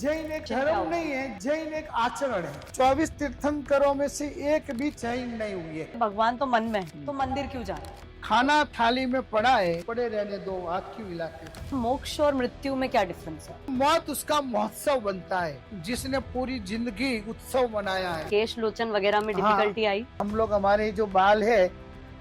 जैन एक धर्म नहीं है, जैन एक आचरण है। 24 तीर्थंकरों में से एक भी जैन नहीं हुई है। भगवान तो मन में है, तो मंदिर क्यों जाना? खाना थाली में पड़ा है, पड़े रहने दो, हाथ क्यों हिलाते? मोक्ष और मृत्यु में क्या डिफरेंस है? मौत उसका महोत्सव बनता है, जिसने पूरी जिंदगी उत्सव मनाया है। केश लोचन वगैरह में हाँ। डिफिकल्टी आई? हम लोग हमारे जो बाल है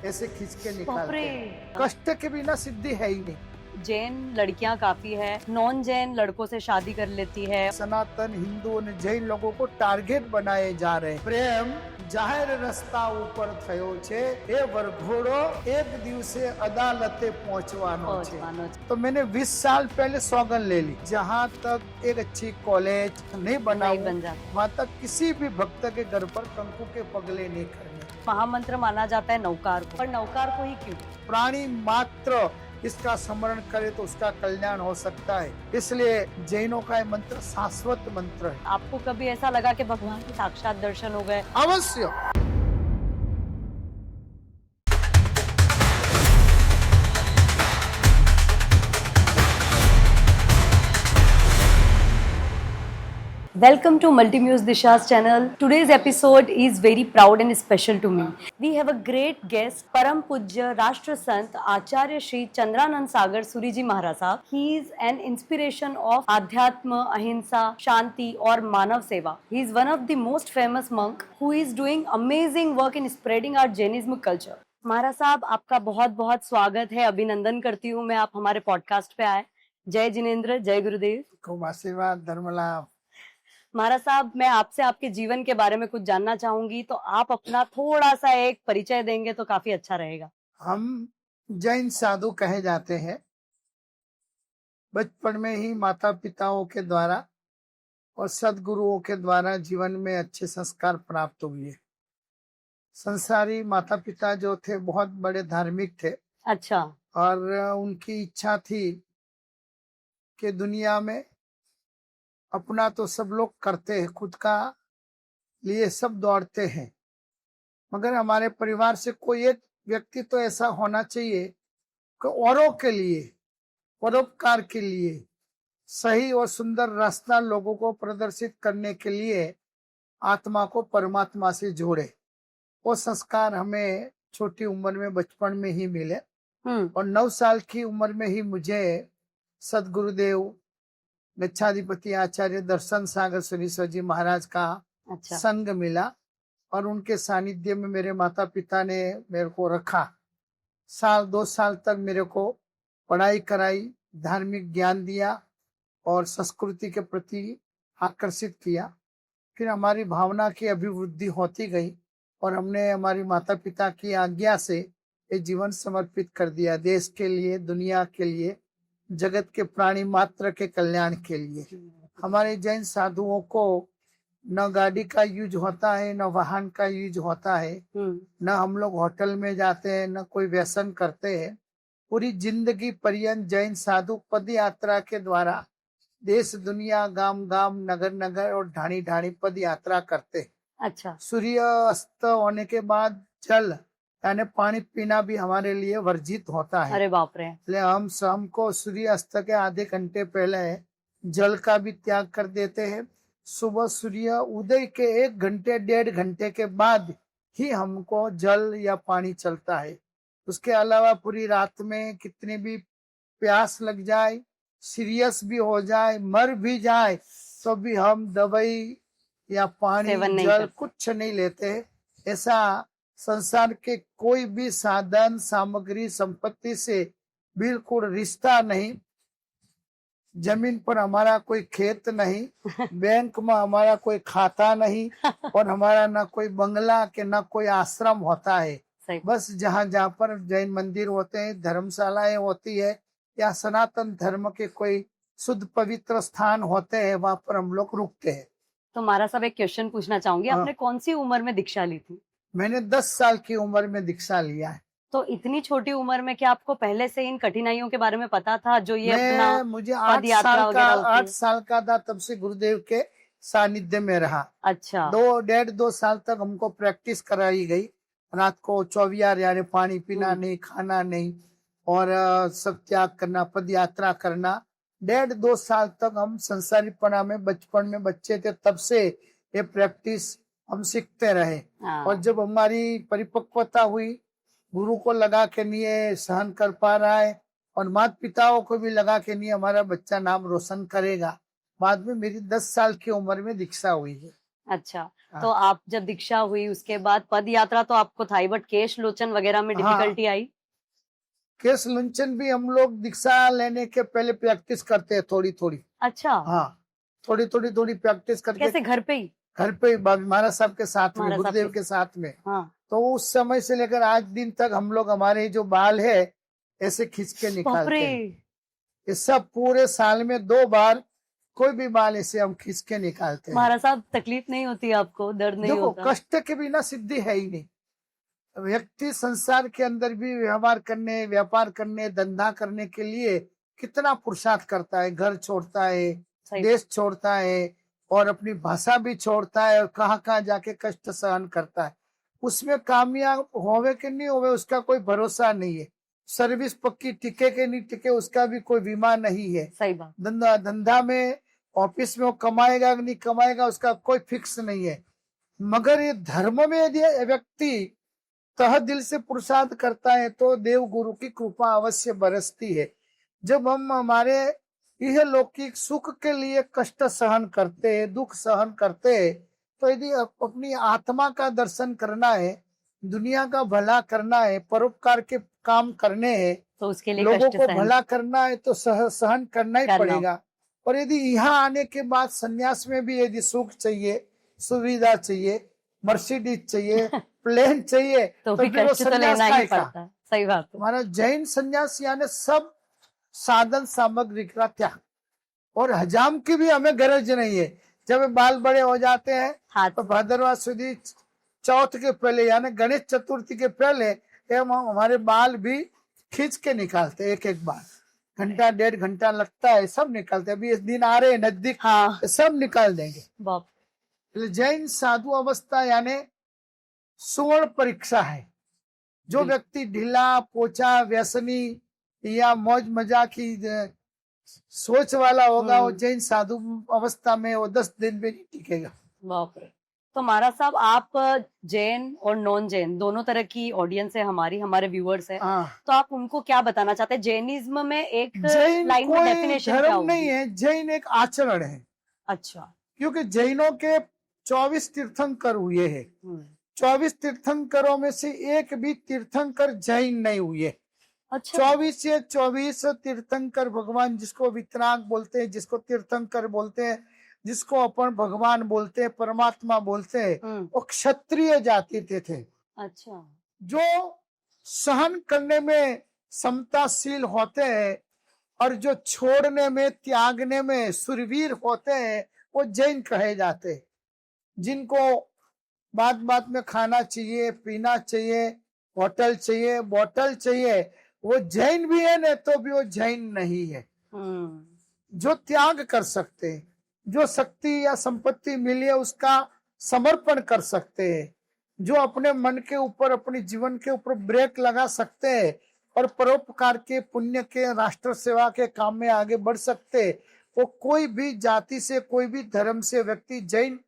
ऐसे खींच के निकालते बाप रे। हैं। कष्ट के बिना सिद्धि है ही नहीं। जैन लड़कियां काफी है, नॉन जैन लड़कों से शादी कर लेती है। सनातन हिंदू और जैन लोगों को टारगेट बनाए जा रहे हैं। प्रेम जाहिर रस्ता ऊपर थयो छे, ए वरघोड़ो एक दिवसे अदालते पहुंचवानो छे। तो मैंने 20 साल पहले सौगन ले ली, जहाँ तक एक अच्छी कॉलेज नहीं बना बन जाता। वहाँ तक किसी भी भक्त के घर पर कंकु के पगले नहीं करने। महामंत्र माना जाता है नौकार को, पर नौकार को ही क्यों? प्राणी मात्र इसका स्मरण करे तो उसका कल्याण हो सकता है, इसलिए जैनों का ये मंत्र शाश्वत मंत्र है। आपको कभी ऐसा लगा कि भगवान के साक्षात दर्शन हो गए? अवश्य। Welcome to Multimuse Disha's channel. Today's episode is very proud and special to me. We have a great guest, Param Pujya Rashtra Sant Acharya Shri Chandranand Sagar Suri Ji Maharaj Sahab. He is an inspiration of Adhyatma, Ahimsa, Shanti और मानव सेवा. He is one of the most famous monk who is doing amazing work in spreading our Jainism culture. महाराज साहब, आपका बहुत बहुत स्वागत है, अभिनंदन करती हूँ मैं, आप हमारे पॉडकास्ट पे आए। जय जिनेंद्र, जय गुरुदेव। खूब आशीर्वाद, धर्मलाभ। महाराज साहब, मैं आपसे आपके जीवन के बारे में कुछ जानना चाहूंगी, तो आप अपना थोड़ा सा एक परिचय देंगे तो काफी अच्छा रहेगा। हम जैन साधु कहे जाते हैं। बचपन में ही माता पिताओं के द्वारा और सदगुरुओं के द्वारा जीवन में अच्छे संस्कार प्राप्त हुए। संसारी माता पिता जो थे बहुत बड़े धार्मिक थे। अच्छा। और उनकी इच्छा थी कि दुनिया में अपना तो सब लोग करते हैं, खुद का लिए सब दौड़ते हैं, मगर हमारे परिवार से कोई एक व्यक्ति तो ऐसा होना चाहिए कि औरों के लिए, परोपकार के लिए सही और सुंदर रास्ता लोगों को प्रदर्शित करने के लिए आत्मा को परमात्मा से जोड़े। वो संस्कार हमें छोटी उम्र में, बचपन में ही मिले। और 9 साल की उम्र में ही मुझे सदगुरुदेव गच्छाधिपति आचार्य दर्शन सागर सुरीश्वर जी महाराज का संग मिला और उनके सानिध्य में मेरे माता पिता ने मेरे को रखा। 2 साल तक मेरे को पढ़ाई कराई, धार्मिक ज्ञान दिया और संस्कृति के प्रति आकर्षित किया। फिर हमारी भावना की अभिवृद्धि होती गई और हमने हमारी माता पिता की आज्ञा से ये जीवन समर्पित कर दिया, देश के लिए, दुनिया के लिए, जगत के प्राणी मात्र के कल्याण के लिए। हमारे जैन साधुओं को न गाड़ी का यूज होता है, न वाहन का यूज होता है, न हम लोग होटल में जाते हैं, न कोई व्यसन करते हैं। पूरी जिंदगी पर्यंत जैन साधु पद यात्रा के द्वारा देश दुनिया, गांव गांव, नगर नगर और ढाणी ढाणी पद यात्रा करते हैं। अच्छा। सूर्य अस्त होने के बाद जल यानी पानी पीना भी हमारे लिए वर्जित होता है। अरे बाप रे। इसलिए हम शाम को सूर्य अस्त के आधे घंटे पहले जल का भी त्याग कर देते हैं। सुबह सूर्य उदय के 1 घंटे 1.5 घंटे के बाद ही हमको जल या पानी चलता है। उसके अलावा पूरी रात में कितनी भी प्यास लग जाए, सीरियस भी हो जाए, मर भी जाए, तो भी हम दवाई या पानी, जल कुछ नहीं लेते। ऐसा संसार के कोई भी साधन, सामग्री, संपत्ति से बिल्कुल रिश्ता नहीं। जमीन पर हमारा कोई खेत नहीं, बैंक में हमारा कोई खाता नहीं और हमारा ना कोई बंगला के ना कोई आश्रम होता है। बस जहाँ जहाँ पर जैन मंदिर होते हैं, धर्मशालाएं होती है या सनातन धर्म के कोई शुद्ध पवित्र स्थान होते हैं, वहाँ पर हम लोग रुकते हैं। तो महाराज साहब, एक क्वेश्चन पूछना चाहूंगी, आपने कौन सी उम्र में दीक्षा ली थी? मैंने 10 साल की उम्र में दीक्षा लिया है। तो इतनी छोटी उम्र में क्या आपको पहले से इन कठिनाइयों के बारे में पता था, जो ये अपना मुझे 8 साल का था तब से गुरुदेव के सानिध्य में रहा। अच्छा। 2 साल तक हमको प्रैक्टिस कराई गई। रात को 24 यानी पानी पीना नहीं, खाना नहीं और सब त्याग करना, पद यात्रा करना, 1.5-2 साल तक हम संसारीपना में, बचपन में बच्चे थे तब से ये प्रैक्टिस हम सीखते रहे। हाँ। और जब हमारी परिपक्वता हुई, गुरु को लगा के नहीं सहन कर पा रहा है और माता पिताओं को भी लगा के नहीं हमारा बच्चा नाम रोशन करेगा, बाद में मेरी 10 साल की उम्र में दीक्षा हुई है। अच्छा, तो आप जब दीक्षा हुई उसके बाद पद यात्रा तो आपको था ही, बट केश लोचन वगैरह में डिफिकल्टी आई? केश लुंचन भी हम लोग दीक्षा लेने के पहले प्रैक्टिस करते हैं थोड़ी थोड़ी। अच्छा, हाँ, थोड़ी प्रैक्टिस करके। कैसे, घर पे ही? घर पे महाराज साहब के साथ में, महाराज साहब गुरुदेव के के साथ में। हाँ। तो उस समय से लेकर आज दिन तक हम लोग हमारे जो बाल है ऐसे खींच के बाप निकालते रे, हैं। ये सब पूरे साल में 2 बार कोई भी बाल ऐसे हम खींच के निकालते हैं। महाराज साहब तकलीफ नहीं होती आपको, दर्द नहीं देखो, होता? कष्ट के बिना सिद्धि है ही नहीं। व्यक्ति संसार के अंदर भी व्यवहार करने, व्यापार करने, धंधा करने के लिए कितना पुरुषार्थ करता है, घर छोड़ता है, सही। देश छोड़ता है और अपनी भाषा भी छोड़ता है और कहाँ जाके कष्ट सहन करता है। उसमें कामयाब होवे कि नहीं होवे उसका कोई भरोसा नहीं है। सर्विस पक्की टिके के नहीं टिके उसका भी कोई बीमा नहीं है। सही बात। धंधा में, ऑफिस में वो कमाएगा कि नहीं कमाएगा उसका कोई फिक्स नहीं है। मगर ये धर्म में यदि व्यक्ति तह दिल से पुरुषार्थ करता है तो देव गुरु की कृपा अवश्य बरसती है। जब हम हमारे यह लौकिक सुख के लिए कष्ट सहन करते हैं, दुख सहन करते हैं, तो यदि अपनी आत्मा का दर्शन करना है, दुनिया का भला करना है, परोपकार के काम करने हैं, तो उसके लिए लोगों कष्ट को सहन भला करना है तो सहन करना ही पड़ेगा। और यदि यहाँ आने के बाद सन्यास में भी यदि सुख चाहिए, सुविधा चाहिए, मर्सिडीज चाहिए, प्लेन चाहिए, तो फिर वो कष्ट तो सन्यास लेना का ही पड़ता है। सही बात है। हमारा जैन सन्यास यानी सब साधन सामग्री का त्याग, और हजाम की भी हमें गरज नहीं है। जब बाल बड़े हो जाते हैं तो भाद्रवा सुदी चौथ के पहले यानी गणेश चतुर्थी के पहले हम हमारे बाल भी खींच के निकालते हैं, एक बार, घंटा 1.5 घंटा लगता है, सब निकालते हैं। अभी इस दिन आ रहे हैं नजदीक, हाँ। सब निकाल देंगे। बाप। जैन साधु अवस्था यानी सुवर्ण परीक्षा है। जो व्यक्ति ढीला, पोचा, व्यसनी या मौज मजा की सोच वाला होगा वो जैन साधु अवस्था में वो 10 दिन भी नहीं टिकेगा। बाप रे। तो महाराज साहब, आप जैन और नॉन जैन दोनों तरह की ऑडियंस है, हमारे व्यूअर्स है, तो आप उनको क्या बताना चाहते हैं? जैनिज्म में एक लाइन में डेफिनेशन क्या धर्म नहीं है, जैन एक आचरण है। अच्छा। क्योंकि जैनों के 24 तीर्थंकर हुए हैं। 24 तीर्थंकरों में से एक भी तीर्थंकर जैन नहीं हुए। अच्छा। 24 तीर्थंकर भगवान, जिसको वितराग बोलते हैं, जिसको तीर्थंकर बोलते हैं, जिसको अपन भगवान बोलते हैं, परमात्मा बोलते हैं, वो क्षत्रिय जाति के थे। अच्छा। जो सहन करने में समताशील होते हैं और जो छोड़ने में, त्यागने में सुरवीर होते हैं, वो जैन कहे जाते हैं। जिनको बात बात में खाना चाहिए, पीना चाहिए, होटल चाहिए, बोतल चाहिए, वो जैन भी है न तो भी वो जैन नहीं है। जो त्याग कर सकते हैं, जो शक्ति या संपत्ति मिली है उसका समर्पण कर सकते हैं, जो अपने मन के ऊपर, अपने जीवन के ऊपर ब्रेक लगा सकते हैं और परोपकार के, पुण्य के, राष्ट्र सेवा के काम में आगे बढ़ सकते हैं, वो कोई भी जाति से, कोई भी धर्म से व्यक्ति जैन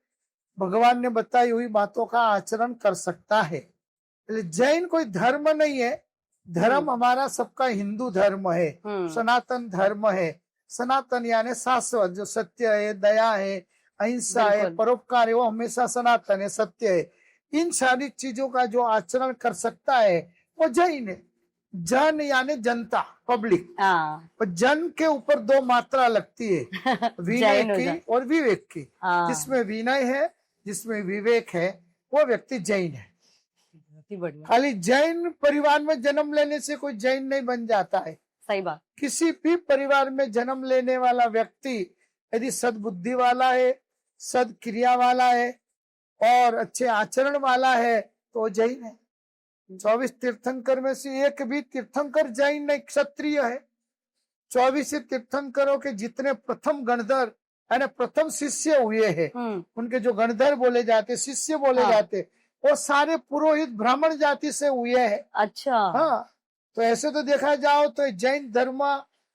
भगवान ने बताई हुई बातों का आचरण कर सकता है। जैन कोई धर्म नहीं है। धर्म हमारा सबका हिंदू धर्म है, सनातन धर्म है। सनातन यानी शाश्वत, जो सत्य है, दया है, अहिंसा है, परोपकार है, वो हमेशा सनातन है, सत्य है। इन सारी चीजों का जो आचरण कर सकता है वो जैन है। जन यानी जनता, पब्लिक। और जन के ऊपर 2 मात्रा लगती है, विनय की और विवेक की। जिसमें विनय है, जिसमें विवेक है, वो व्यक्ति जैन है। खाली जैन परिवार में जन्म लेने से कोई जैन नहीं बन जाता है। सही बात। किसी भी परिवार में जन्म लेने वाला व्यक्ति यदि सद्बुद्धि वाला है, सद्क्रिया वाला है और अच्छे आचरण वाला है तो जैन है। 24 तीर्थंकर में से एक भी तीर्थंकर जैन नहीं, क्षत्रिय है। 24 तीर्थंकरों के जितने प्रथम गणधर यानी प्रथम शिष्य हुए हैं, उनके जो गणधर बोले जाते, शिष्य बोले जाते, वो सारे पुरोहित ब्राह्मण जाति से हुए हैं। अच्छा। हाँ, तो ऐसे तो देखा जाओ तो जैन धर्म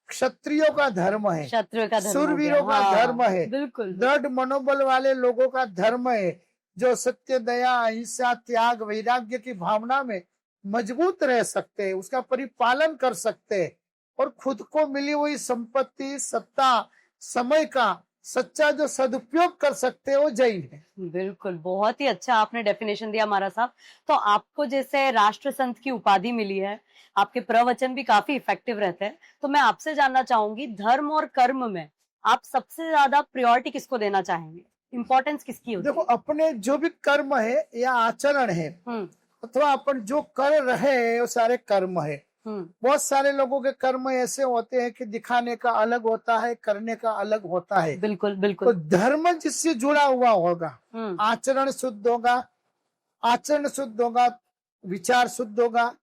क्षत्रियों का धर्म है, क्षत्रिय का धर्म हो गया। शूरवीरों का हाँ, धर्म है, बिल्कुल दृढ़ मनोबल वाले लोगों का धर्म है, जो सत्य, दया, अहिंसा, त्याग, वैराग्य की भावना में मजबूत रह सकते हैं, उसका परिपालन कर सकते हैं और खुद को मिली हुई संपत्ति, सत्ता, समय का सच्चा जो सदुपयोग कर सकते हैं वो जैन है। बिल्कुल, बहुत ही अच्छा आपने डेफिनेशन दिया महाराज साहब। तो आपको जैसे राष्ट्र संत की उपाधि मिली है, आपके प्रवचन भी काफी इफेक्टिव रहते हैं, तो मैं आपसे जानना चाहूंगी धर्म और कर्म में आप सबसे ज्यादा प्रायोरिटी किसको देना चाहेंगे? इम्पोर्टेंस किसकी होती देखो, है? अपने जो भी कर्म है या आचरण है अथवा अपन जो कर रहे हैं वो सारे कर्म है। बहुत सारे लोगों के कर्म ऐसे होते हैं कि दिखाने का अलग होता है, करने का अलग होता है। बिल्कुल तो बिल्कुल। धर्म जिससे जुड़ा हुआ होगा, आचरण शुद्ध होगा, आचरण शुद्ध होगा, विचार शुद्ध होगा,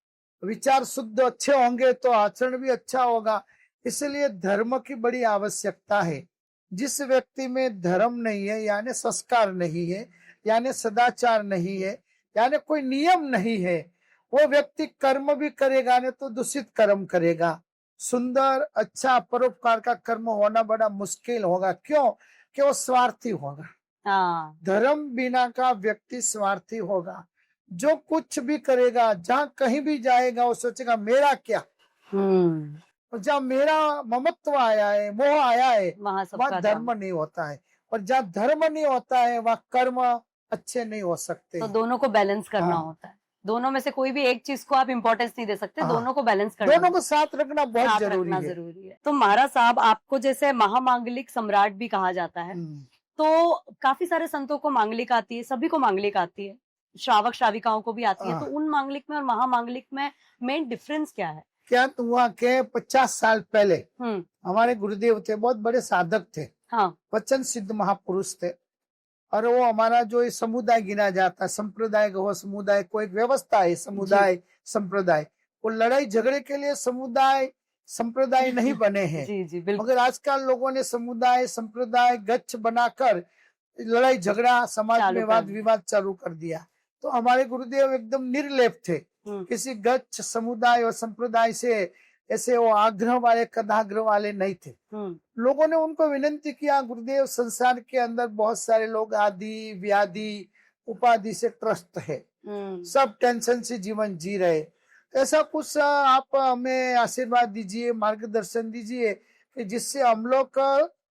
विचार शुद्ध अच्छे होंगे तो आचरण भी अच्छा होगा। इसलिए धर्म की बड़ी आवश्यकता है। जिस व्यक्ति में धर्म नहीं है, यानी संस्कार नहीं है, यानी सदाचार नहीं है, यानी कोई नियम नहीं है, वो व्यक्ति कर्म भी करेगा नहीं तो दूषित कर्म करेगा। सुंदर अच्छा परोपकार का कर्म होना बड़ा मुश्किल होगा। क्यों? कि वो स्वार्थी होगा। हाँ, धर्म बिना का व्यक्ति स्वार्थी होगा। जो कुछ भी करेगा, जहाँ कहीं भी जाएगा, वो सोचेगा मेरा क्या। और जहाँ मेरा ममत्व आया है, मोह आया है, वहाँ सबका वहाँ धर्म नहीं होता है। और जहाँ धर्म नहीं होता है वहाँ कर्म अच्छे नहीं हो सकते। तो दोनों को बैलेंस करना हाँ। होता है। दोनों में से कोई भी एक चीज को आप इम्पोर्टेंस नहीं दे सकते, हाँ। दोनों को बैलेंस करना दोनों को साथ रखना बहुत साथ जरूरी रखना है। जरूरी है। तो महाराज साहब, आपको जैसे महामांगलिक सम्राट भी कहा जाता है, तो काफी सारे संतों को मांगलिक आती है, सभी को मांगलिक आती है, श्रावक श्राविकाओं को भी आती है। तो उन मांगलिक में और महामांगलिक में मेन डिफरेंस क्या है? क्या तो वहाँ के 50 साल पहले हमारे गुरुदेव थे, बहुत बड़े साधक थे। हाँ, वचन सिद्ध महापुरुष थे। और वो हमारा जो ये समुदाय गिना जाता है, संप्रदाय हो, समुदाय को एक व्यवस्था है, समुदाय संप्रदाय, वो लड़ाई झगड़े के लिए समुदाय संप्रदाय नहीं बने हैं। जी जी बिल्कुल। मगर आजकल लोगों ने समुदाय संप्रदाय गच्छ बनाकर लड़ाई झगड़ा, समाज में वाद विवाद चालू कर दिया। तो हमारे गुरुदेव एकदम निर्लेप थे, किसी गच्छ समुदाय और संप्रदाय से ऐसे वो आग्रह वाले, कदाग्रह वाले नहीं थे। लोगों ने उनको विनंती किया, गुरुदेव संसार के अंदर बहुत सारे लोग आदि व्याधि उपाधि से त्रस्त है, सब टेंशन से जीवन जी रहे, ऐसा कुछ आप हमें आशीर्वाद दीजिए, मार्गदर्शन दीजिए कि जिससे हम लोग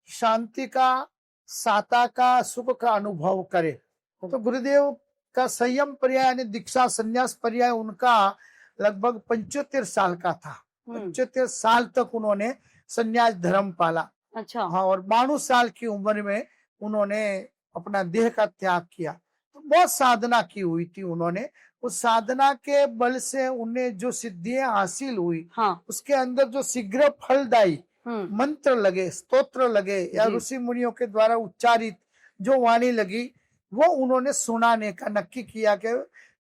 शांति का, साता का, सुख का अनुभव करें। तो गुरुदेव का संयम पर्याय यानी दीक्षा संन्यास पर्याय उनका लगभग 75 साल का था। 75 साल तक उन्होंने संन्यास धर्म पाला। अच्छा। हाँ, और 92 साल की उम्र में उन्होंने अपना देह का त्याग किया। तो बहुत साधना की हुई थी उन्होंने। उस साधना के बल से उन्हें जो सिद्धियां हासिल हुई, हाँ। उसके अंदर जो शीघ्र फलदायी मंत्र लगे, स्तोत्र लगे या ऋषि मुनियों के द्वारा उच्चारित जो वाणी लगी, वो उन्होंने सुनाने का नक्की किया कि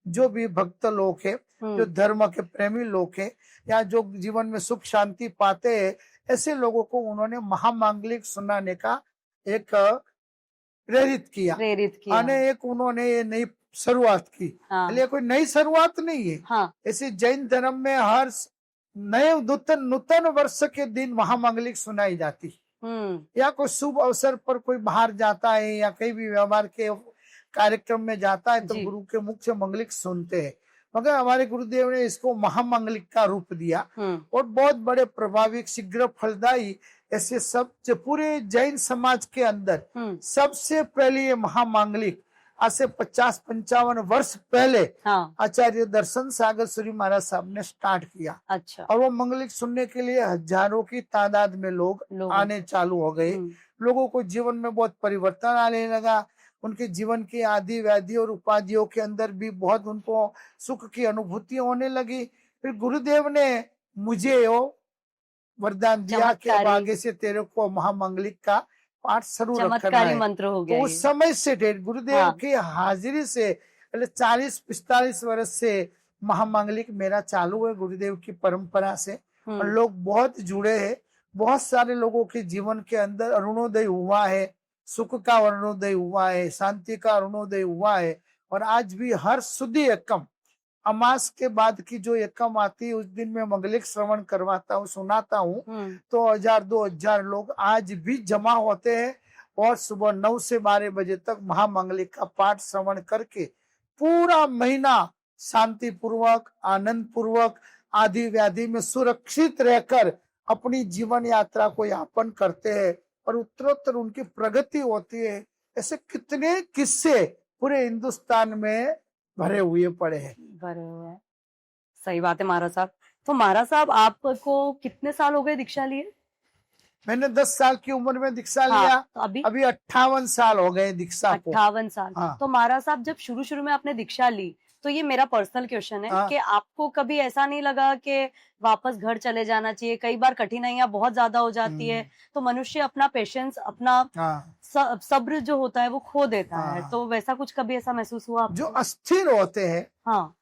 जो भी भक्त लोग हैं, जो धर्म के प्रेमी लोग हैं या जो जीवन में सुख शांति पाते हैं, ऐसे लोगों को उन्होंने महामांगलिक सुनाने का एक प्रेरित किया। एक उन्होंने ये नई शुरुआत की। हाँ। कोई नई शुरुआत नहीं है। हाँ। ऐसे जैन धर्म में हर नए नूतन वर्ष के दिन महामांगलिक सुनाई जाती। या कोई शुभ अवसर पर कोई बाहर जाता है या कहीं भी व्यवहार के कार्यक्रम में जाता है तो गुरु के मुख्य मंगलिक सुनते हैं। मगर हमारे गुरुदेव ने इसको महामांगलिक का रूप दिया और बहुत बड़े प्रभाविक, शीघ्र फलदायी ऐसे सब पूरे जैन समाज के अंदर सबसे पहले ये महामांगलिक आज से 50-55 वर्ष पहले आचार्य दर्शन सागर सूरी महाराज साहब ने स्टार्ट किया। अच्छा। और वो मंगलिक सुनने के लिए हजारों की तादाद में लोग आने चालू हो गए। लोगों को जीवन में बहुत परिवर्तन आने लगा। उनके जीवन की आदि व्याधि और उपाधियों के अंदर भी बहुत उनको सुख की अनुभूति होने लगी। फिर गुरुदेव ने मुझे वो वरदान दिया कि अब आगे से तेरे को महामांगलिक का पाठ शुरू रखना है। मंत्र हो गया। तो उस समय से गुरुदेव की हाजिरी से 40-45 वर्ष से महामांगलिक मेरा चालू है, गुरुदेव की परंपरा से। और लोग बहुत जुड़े हैं। बहुत सारे लोगों के जीवन के अंदर अरुणोदय हुआ है, सुख का अरुणोदय हुआ है, शांति का अरुणोदय हुआ है। और आज भी हर सुधी एकम अमास के बाद की जो एकम आती है उस दिन मैं मंगलिक श्रवण करवाता हूँ, सुनाता हूँ। तो 1000-2000 लोग आज भी जमा होते हैं और सुबह 9 से 12 बजे तक महामंगलिक का पाठ श्रवण करके पूरा महीना शांति पूर्वक, आनंद पूर्वक, आदि व्याधि में सुरक्षित रहकर अपनी जीवन यात्रा को यापन करते हैं और उत्तरोत्तर उनकी प्रगति होती है। ऐसे कितने किस्से पूरे हिंदुस्तान में भरे हुए पड़े हैं। भरे हुए हैं। सही बात है महाराज साहब। तो महाराज साहब आपको कितने साल हो गए दीक्षा लिए? मैंने 10 साल की उम्र में दीक्षा हाँ, लिया। तो अभी 58 साल हो गए दीक्षा को। 58 साल। हाँ। तो महाराज साहब जब शुरू में आपने दीक्षा ली, तो ये मेरा पर्सनल क्वेश्चन है हाँ। कि आपको कभी ऐसा नहीं लगा कि वापस घर चले जाना चाहिए? कई बार कठिनाइयां बहुत ज्यादा हो जाती है, तो मनुष्य अपना पेशेंस, अपना हाँ। सब्र जो होता है वो खो देता है। हाँ। तो वैसा कुछ कभी ऐसा महसूस हुआ आपको? जो अस्थिर होते हैं, हाँ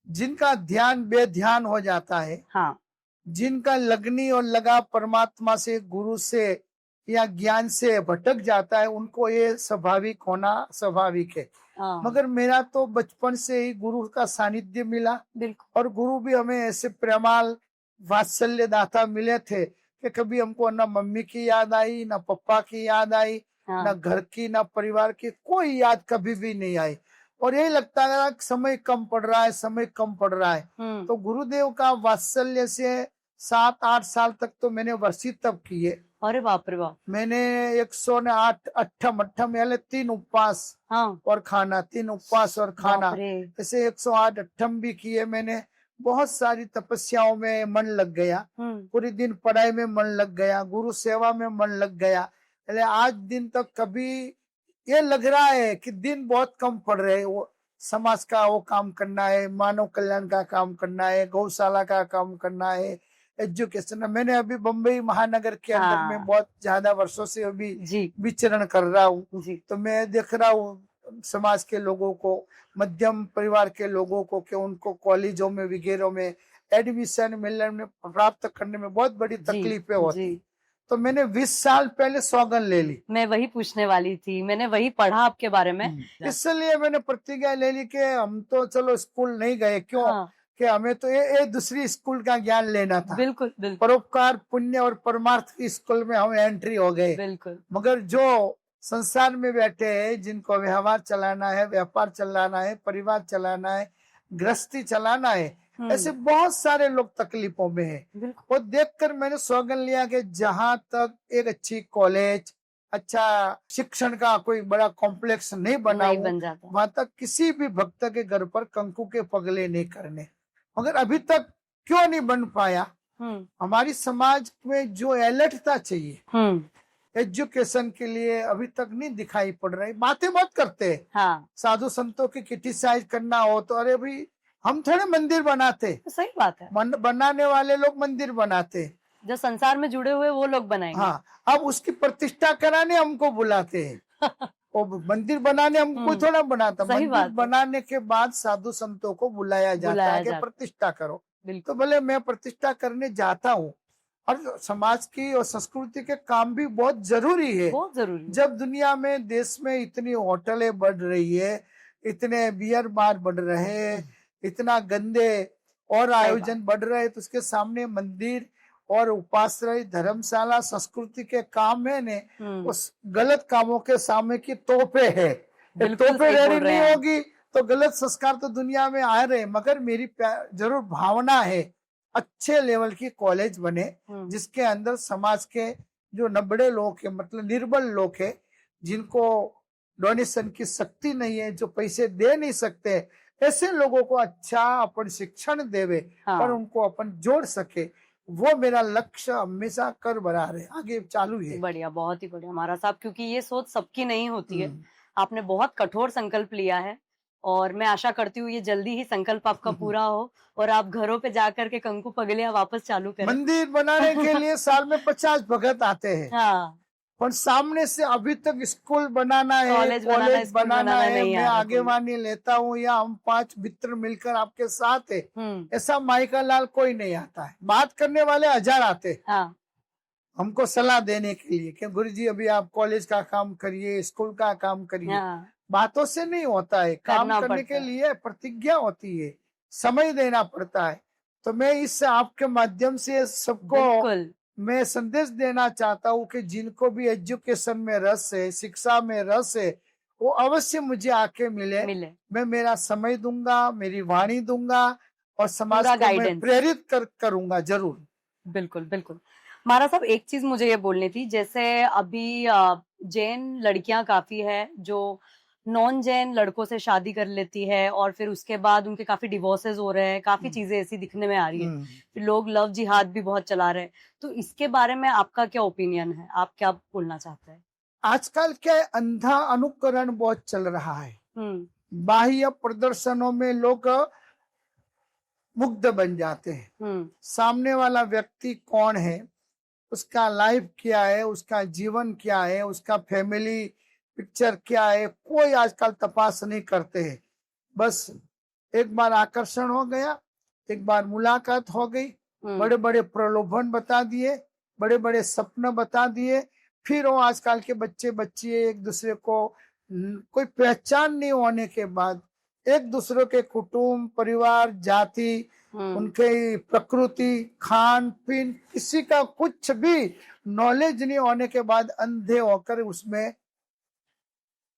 जिनका ध्यान बेध्यान हो जाता है, हाँ जिनका लगनी और लगा परमात्मा से, गुरु से या ज्ञान से भटक जाता है, उनको ये स्वाभाविक होना स्वाभाविक है। हाँ, मगर मेरा तो बचपन से ही गुरु का सानिध्य मिला बिल्कुल। और गुरु भी हमें ऐसे प्रेमाल वात्सल्य दाता मिले थे कि कभी हमको न मम्मी की याद आई, न पापा की याद आई, हाँ, न घर की, न परिवार की, कोई याद कभी भी नहीं आई। और यही लगता था कि समय कम पड़ रहा है, समय कम पड़ रहा है। तो गुरुदेव का वात्सल्य से 7-8 साल तक तो मैंने वर्षित तप किए। अरे बाप रे बाप। मैंने 108 अट्ठम यानी 3 उपवास हाँ, और खाना, 3 उपवास और खाना, बाप रे। ऐसे 108 अट्ठम भी किए मैंने। बहुत सारी तपस्याओं में मन लग गया, पूरी दिन पढ़ाई में मन लग गया, गुरु सेवा में मन लग गया। आज दिन तक कभी ये लग रहा है कि दिन बहुत कम पड़ रहे हैं। वो समाज का वो काम करना है, मानव कल्याण का काम करना है, गौशाला का काम करना है, एजुकेशन। मैंने अभी बम्बई महानगर के अंदर हाँ। में बहुत ज्यादा वर्षों से अभी जी विचरण कर रहा हूँ। जी। तो मैं देख रहा हूँ समाज के लोगों को, मध्यम परिवार के लोगों को, कि उनको कॉलेजों में वगैरह में एडमिशन मिलने में, प्राप्त करने में बहुत बड़ी तकलीफें होती। तो मैंने 20 साल पहले सौगंध ले ली। मैं वही पूछने वाली थी, मैंने वही पढ़ा आपके बारे में। इसलिए मैंने प्रतिज्ञा ले ली कि हम तो चलो स्कूल नहीं गए, क्यों? हाँ, कि हमें तो ये दूसरी स्कूल का ज्ञान लेना था। बिल्कुल बिल्कुल परोपकार, पुण्य और परमार्थ की स्कूल में हम एंट्री हो गए। बिल्कुल। मगर जो संसार में बैठे हैं, जिनको व्यवहार चलाना है, व्यापार चलाना है, परिवार चलाना है, गृहस्थी चलाना है, ऐसे बहुत सारे लोग तकलीफों में हैं। वो देखकर मैंने सौगंध लिया कि जहां तक एक अच्छी कॉलेज, अच्छा शिक्षण का कोई बड़ा कॉम्प्लेक्स नहीं बना वहां तक किसी भी भक्त के घर पर कंकु के पगले नहीं करने। मगर अभी तक क्यों नहीं बन पाया? हमारी समाज में जो अलर्टता चाहिए एजुकेशन के लिए अभी तक नहीं दिखाई पड़ रही। बातें बहुत करते हैं। हाँ। साधु संतों की क्रिटिसाइज करना हो तो अरे भाई हम थोड़े मंदिर बनाते। सही बात है। बनाने वाले लोग मंदिर बनाते, जो संसार में जुड़े हुए वो लोग बनाएंगे। हाँ, अब उसकी प्रतिष्ठा कराने हमको बुलाते हैं। वो मंदिर बनाने हमको थोड़ा बनाता। मंदिर बनाने के बाद साधु संतों को बुलाया जाता है कि प्रतिष्ठा करो। तो भले मैं प्रतिष्ठा करने जाता हूँ, और समाज की और संस्कृति के काम भी बहुत जरूरी है। बहुत जरूरी। जब दुनिया में, देश में इतनी होटलें बढ़ रही है, इतने बियर बार बढ़ रहे हैं, इतना गंदे और आयोजन बढ़ रहे हैं, तो उसके सामने मंदिर और उपाश्रय, धर्मशाला, संस्कृति के काम है ने, उस गलत कामों के सामने की तोपे है। तोपे रेडी नहीं होगी तो गलत संस्कार तो दुनिया में आ रहे। मगर मेरी जरूर भावना है अच्छे लेवल की कॉलेज बने, जिसके अंदर समाज के जो नबड़े लोग हैं, मतलब निर्बल लोग हैं, जिनको डोनेशन की शक्ति नहीं है, जो पैसे दे नहीं सकते, ऐसे लोगों को अच्छा अपन शिक्षण देवे और उनको अपन जोड़ सके, वो मेरा लक्ष्य हमेशा कर बना रहे, आगे चालू है। बढ़िया, बहुत ही बढ़िया महाराज साहब, क्योंकि ये सोच सबकी नहीं होती है। आपने बहुत कठोर संकल्प लिया है और मैं आशा करती हूँ ये जल्दी ही संकल्प आपका पूरा हो और आप घरों पे जाकर के कंकु पगलियां वापस चालू करें। मंदिर बनाने के लिए साल में 50 भगत आते हैं। हाँ। पर सामने से अभी तक स्कूल बनाना है, कॉलेज बनाना है, मैं आगेवानी लेता हूँ या हम 5 मित्र मिलकर आपके साथ है, ऐसा माइका लाल कोई नहीं आता है। बात करने वाले 1000 आते हाँ। हमको सलाह देने के लिए कि गुरुजी अभी आप कॉलेज का काम करिए, स्कूल का काम करिए। बातों से नहीं होता है, काम करने के लिए प्रतिज्ञा होती है, समय देना पड़ता है। तो मैं इस आपके माध्यम से सबको बिल्कुल मैं संदेश देना चाहता हूँ कि जिनको भी एजुकेशन में रस है, शिक्षा में रस है, वो अवश्य मुझे आके मिले। मिले मैं मेरा समय दूंगा, मेरी वाणी दूंगा और समाज पूरा को मैं गाइडेंस। प्रेरित करूंगा जरूर। बिल्कुल बिल्कुल। मारा साहब एक चीज मुझे ये बोलनी थी, जैसे अभी जैन लड़कियां काफी है जो नॉन जैन लड़कों से शादी कर लेती है और फिर उसके बाद उनके काफी डिवोर्सेस हो रहे हैं, काफी चीजें ऐसी दिखने में आ रही है। फिर लोग लव जिहाद भी बहुत चला रहे हैं। तो इसके बारे में आपका क्या ओपिनियन है, आप क्या बोलना चाहते हैं? आजकल क्या है, अंधा अनुकरण बहुत चल रहा है। बाह्य प्रदर्शनों में लोग मुग्ध बन जाते हैं। सामने वाला व्यक्ति कौन है, उसका लाइफ क्या है, उसका जीवन क्या है, उसका फैमिली पिक्चर क्या है, कोई आजकल तपास नहीं करते हैं। बस एक बार आकर्षण हो गया, एक बार मुलाकात हो गई, बड़े बड़े प्रलोभन बता दिए, बड़े बड़े सपने बता दिए, फिर वो आजकल के बच्चे बच्चे एक दूसरे को कोई पहचान नहीं होने के बाद एक दूसरे के कुटुंब परिवार जाति उनके प्रकृति खान पीन किसी का कुछ भी नॉलेज नहीं होने के बाद अंधे होकर उसमें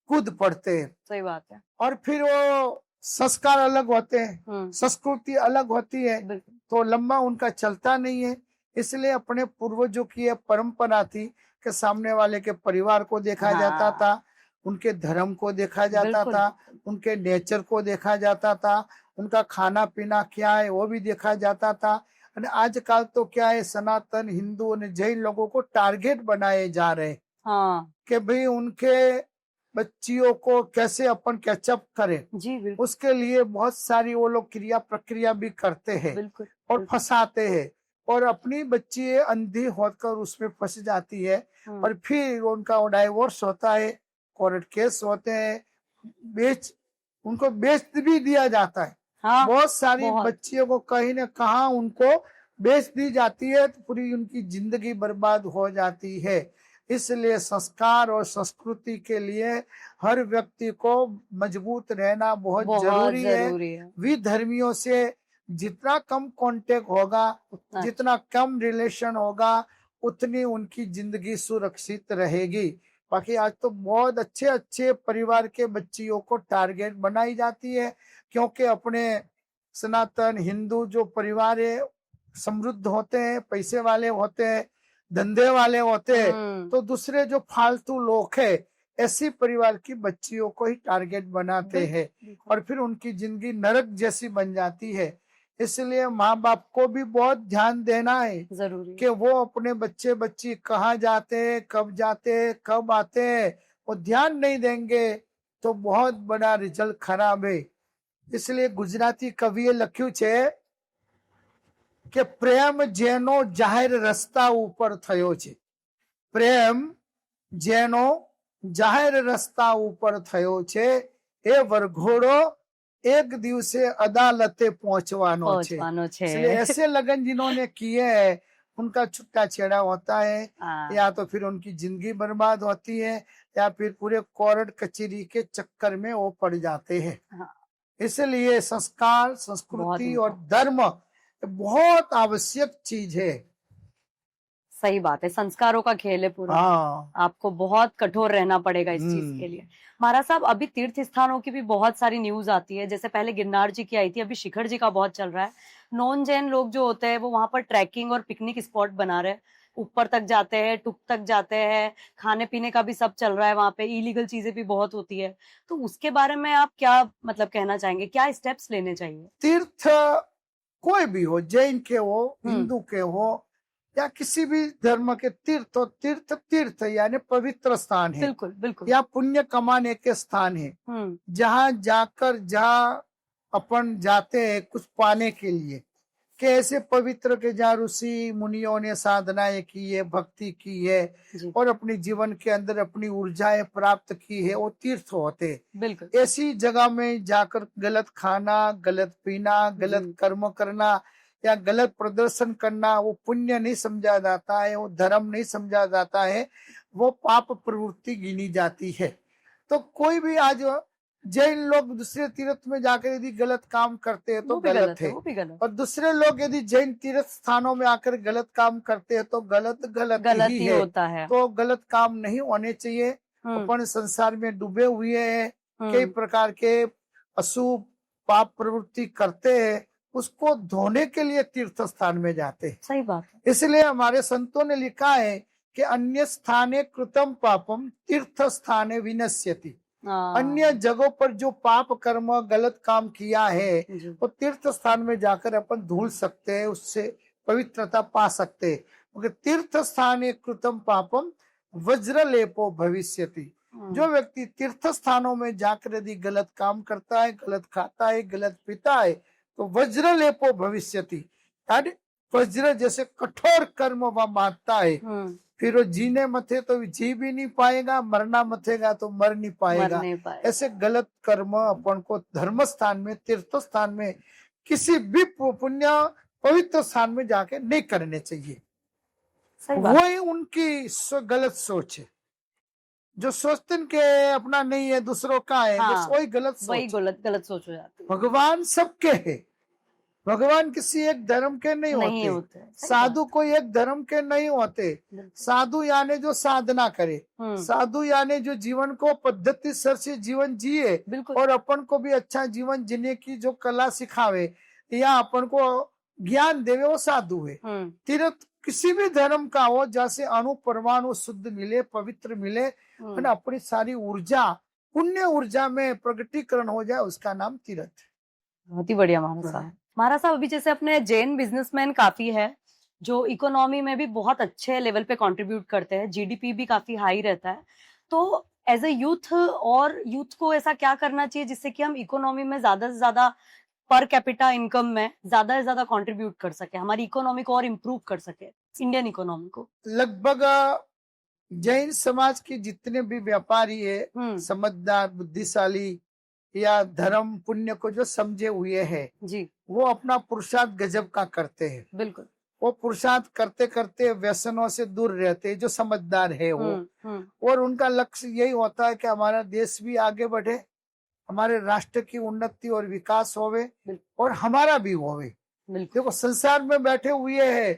कूद पड़ते हैं। सही बात है। और फिर वो संस्कार अलग होते हैं, संस्कृति अलग होती है, तो लंबा उनका चलता नहीं है। इसलिए अपने पूर्वजों की यह परंपरा थी कि सामने वाले के परिवार को देखा जाता था, उनके धर्म को देखा जाता था, उनके नेचर को देखा जाता था, उनका खाना पीना क्या है वो भी देखा जाता था। आजकल तो क्या है, सनातन हिंदू और जैन लोगों को टारगेट बनाए जा रहे हैं। हाँ कि भाई उनके बच्चियों को कैसे अपन कैचअप करें जी, उसके लिए बहुत सारी वो लोग क्रिया प्रक्रिया भी करते हैं और फंसाते हैं और अपनी बच्ची अंधी होकर उसमें फंस जाती है और फिर उनका डाइवोर्स होता है, कोर्ट केस होते हैं, उनको बेच भी दिया जाता है। हाँ, बहुत सारी बच्चियों को कहीं न कहीं उनको बेच दी जाती है, तो पूरी उनकी जिंदगी बर्बाद हो जाती है। इसलिए संस्कार और संस्कृति के लिए हर व्यक्ति को मजबूत रहना बहुत जरूरी है। विधर्मियों से जितना कम कांटेक्ट होगा, जितना कम रिलेशन होगा, उतनी उनकी जिंदगी सुरक्षित रहेगी। बाकी आज तो बहुत अच्छे अच्छे परिवार के बच्चियों को टारगेट बनाई जाती है, क्योंकि अपने सनातन हिंदू जो परिवार है समृद्ध होते हैं, पैसे वाले होते हैं, धंधे वाले होते हैं, तो दूसरे जो फालतू लोग हैं ऐसी परिवार की बच्चियों को ही टारगेट बनाते हैं और फिर उनकी जिंदगी नरक जैसी बन जाती है। इसलिए माँ बाप को भी बहुत ध्यान देना है जरूरी कि वो अपने बच्चे बच्ची कहाँ जाते हैं, कब आते हैं, वो ध्यान नहीं देंगे तो बहुत बड़ा रिजल्ट खराब है। इसलिए गुजराती कविए लख्યું છે કે પ્રેમ જેનો જાહેર રસ્તા ઉપર થયો છે, પ્રેમ જેનો જાહેર રસ્તા ઉપર થયો છે, એ વરઘોડો एक दिवसे अदालते पहुंचवानो छे। इसलिए ऐसे लगन जिन्होंने किए हैं उनका छुट्टा छेड़ा होता है, या तो फिर उनकी जिंदगी बर्बाद होती है या फिर पूरे कोर्ट कचहरी के चक्कर में वो पड़ जाते हैं। इसलिए संस्कार संस्कृति और धर्म बहुत आवश्यक चीज है। सही बात है, संस्कारों का खेल है पूरा। आपको बहुत कठोर रहना पड़ेगा इस चीज के लिए। महाराज साहब, अभी तीर्थ स्थानों की भी बहुत सारी न्यूज आती है, जैसे पहले गिरनार जी की आई थी, अभी शिखर जी का बहुत चल रहा है। नॉन जैन लोग जो होते हैं वो वहां पर ट्रैकिंग और पिकनिक स्पॉट बना रहे हैं, ऊपर तक जाते हैं, टुक तक जाते हैं, खाने पीने का भी सब चल रहा है, वहां पे इलीगल चीजें भी बहुत होती है। तो उसके बारे में आप क्या मतलब कहना चाहेंगे, क्या स्टेप्स लेने चाहिए? तीर्थ कोई भी हो, जैन के हो, हिंदू के हो या किसी भी धर्म के तीर्थ, तीर्थ तीर्थ यानी पवित्र स्थान है, बिल्कुल बिल्कुल, या पुण्य कमाने के स्थान है, जहाँ जाकर जहाँ अपन जाते हैं कुछ पाने के लिए, कैसे पवित्र के जहाँ ऋषि मुनियों ने साधनाएं की है, भक्ति की है और अपने जीवन के अंदर अपनी ऊर्जाएं प्राप्त की है, वो तीर्थ होते। बिल्कुल ऐसी जगह में जाकर गलत खाना, गलत पीना, गलत कर्म करना या गलत प्रदर्शन करना वो पुण्य नहीं समझा जाता है, वो धर्म नहीं समझा जाता है, वो पाप प्रवृत्ति गिनी जाती है। तो कोई भी आज जैन लोग दूसरे तीर्थ में जाकर यदि गलत काम करते हैं तो वो भी गलत है, वो भी गलत और दूसरे लोग यदि जैन तीर्थ स्थानों में आकर गलत काम करते हैं तो गलत गलत ही ही है। होता है। तो गलत काम नहीं होने चाहिए। हम्म अपन संसार में डूबे हुए हैं, कई हम्म प्रकार के अशुभ पाप प्रवृत्ति करते हैं, उसको धोने के लिए तीर्थ स्थान में जाते हैं। सही बात है। इसलिए हमारे संतों ने लिखा है कि अन्य स्थाने कृतम पापम तीर्थ स्थाने विनश्यति। अन्य जगहों पर जो पाप कर्म गलत काम किया है जी। वो तीर्थ स्थान में जाकर अपन धुल सकते हैं, उससे पवित्रता पा सकते हैं। क्योंकि तीर्थ स्थाने कृतम पापम वज्रलेपो भविष्यति। जो व्यक्ति तीर्थ स्थानों में जाकर यदि गलत काम करता है, गलत खाता है, गलत पीता है, तो वज्रलेपो भविष्यति, यानी वज्र जैसे कठोर कर्म वह मानता है, फिर वो जीने मथे तो जी भी नहीं पाएगा, मरना मथेगा तो मर नहीं पाएगा। ऐसे गलत कर्म अपन को धर्म स्थान में, तीर्थ स्थान में, किसी भी पुण्य पवित्र स्थान में जाके नहीं करने चाहिए। वही उनकी गलत सोच है। जो सोचते हैं कि अपना नहीं है दूसरों का है, बस वही गलत सोच हो जाती है। भगवान सबके है, भगवान किसी एक धर्म के नहीं होते। साधु कोई एक धर्म के नहीं होते। साधु यानी जो साधना करे, साधु यानी जो जीवन को पद्धति से जीवन जिए और अपन को भी अच्छा जीवन जीने की जो कला सिखावे या अपन को ज्ञान देवे, वो साधु है। तीर्थ किसी भी धर्म का हो, जैसे अणु परमाणु शुद्ध मिले, पवित्र मिले, और अपनी सारी ऊर्जा पुण्य ऊर्जा में प्रगटीकरण हो जाए, उसका नाम तीर्थ। बहुत ही बढ़िया महाराज साहब। महाराज साहब, अभी जैसे अपने जैन बिजनेसमैन काफी है जो इकोनॉमी में भी बहुत अच्छे लेवल पे कंट्रीब्यूट करते हैं, जीडीपी भी काफी हाई रहता है, तो एज ए यूथ और यूथ को ऐसा क्या करना चाहिए जिससे कि हम इकोनॉमी में ज्यादा से ज्यादा पर कैपिटा इनकम में ज्यादा से ज्यादा कंट्रीब्यूट कर सके, हमारी इकोनॉमी को और इम्प्रूव कर सके, इंडियन इकोनॉमी को? लगभग जैन समाज के जितने भी व्यापारी है, समझदार, बुद्धिशाली या धर्म पुण्य को जो समझे हुए हैं जी, वो अपना पुरुषार्थ गजब का करते हैं। बिल्कुल। वो पुरुषार्थ करते करते व्यसनों से दूर रहते हैं, जो समझदार है वो। और उनका लक्ष्य यही होता है कि हमारा देश भी आगे बढ़े, हमारे राष्ट्र की उन्नति और विकास होवे और हमारा भी होवे। देखो संसार में बैठे हुए हैं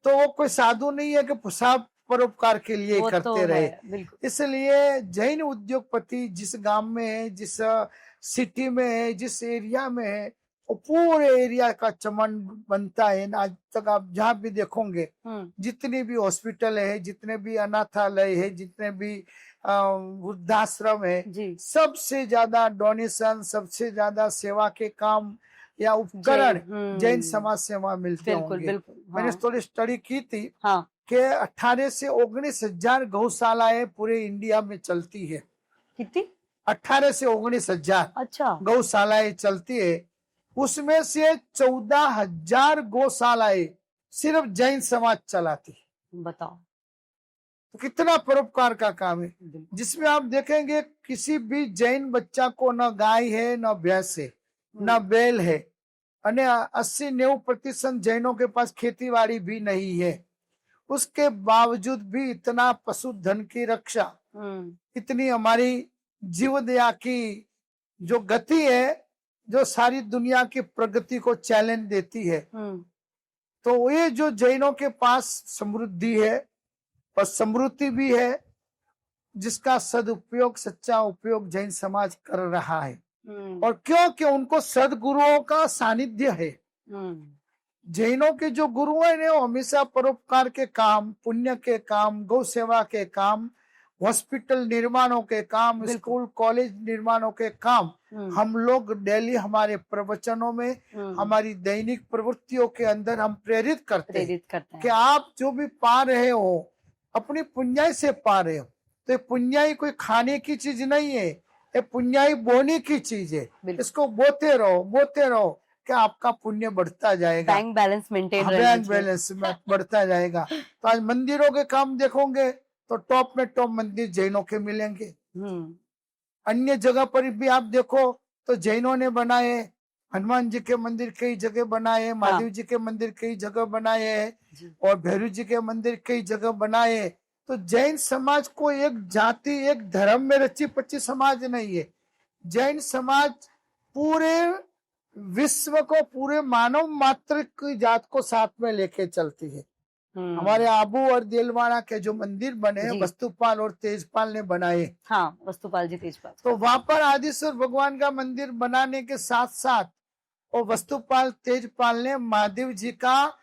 तो वो कोई साधु नहीं है कि सब परोपकार के लिए करते रहे। इसलिए जैन उद्योगपति जिस गांव में है, जिस सिटी में है, जिस एरिया में है, वो पूरे एरिया का चमन बनता है। आज तक आप जहाँ भी देखोगे, जितनी भी हॉस्पिटल है, जितने भी अनाथालय है, जितने भी वृद्धाश्रम है, सबसे ज्यादा डोनेशन, सबसे ज्यादा सेवा के काम या उपकरण जैन समाज सेवा मिलते होंगे। मैंने थोड़ी स्टडी की थी कि 18 से 19 हजार गौशालाएं पूरे इंडिया में चलती है। कितनी? 18 से 19 हजार अच्छा गौशालाएं चलती है। उसमें से 14,000 गौशालाएं सिर्फ जैन समाज चलाती। बताओ तो कितना परोपकार का काम है, जिसमें आप देखेंगे किसी भी जैन बच्चा को न गाय है, न भैंस है, न बैल है, अन्य 80-90% जैनों के पास खेतीबाड़ी भी नहीं है। उसके बावजूद भी इतना पशुधन की रक्षा, इतनी हमारी जीव दया की जो गति है, जो सारी दुनिया की प्रगति को चैलेंज देती है। तो ये जो जैनों के पास समृद्धि है और समृद्धि भी है, जिसका सदुपयोग, सच्चा उपयोग जैन समाज कर रहा है। और क्योंकि उनको सदगुरुओं का सानिध्य है। जैनों के जो गुरु है वो हमेशा परोपकार के काम, पुण्य के काम, गौ सेवा के काम, हॉस्पिटल निर्माणों के काम, स्कूल कॉलेज निर्माणों के काम हम लोग डेली हमारे प्रवचनों में, हमारी दैनिक प्रवृत्तियों के अंदर हम प्रेरित करते हैं कि आप जो भी पा रहे हो अपनी पुण्याई से पा रहे हो। तो ये पुण्याई कोई खाने की चीज नहीं है, ये पुण्याई बोने की चीज है। इसको बोते रहो कि आपका पुण्य बढ़ता जाएगा, bank balance maintain, bank balance बढ़ता जाएगा। तो आज मंदिरों के काम देखोगे तो टॉप में टॉप मंदिर जैनों के मिलेंगे। अन्य जगह पर भी आप देखो तो जैनों ने बनाए, हनुमान जी के मंदिर कई जगह बनाए, महादेव जी के मंदिर कई जगह बनाए और भैरव जी के मंदिर कई जगह बनाए। तो जैन समाज को एक जाति, एक धर्म में रची पच्ची समाज नहीं है, जैन समाज पूरे विश्व को, पूरे मानव मात्र की जात को साथ में लेके चलती है। हमारे आबू और देलवाड़ा के जो मंदिर बने हैं, जी। वस्तुपाल और तेजपाल ने बनाए। हाँ, वस्तुपाल जी तेजपाल। तो वहां पर आदिश्वर भगवान का मंदिर बनाने के साथ साथ और वस्तुपाल तेजपाल ने महादेव जी का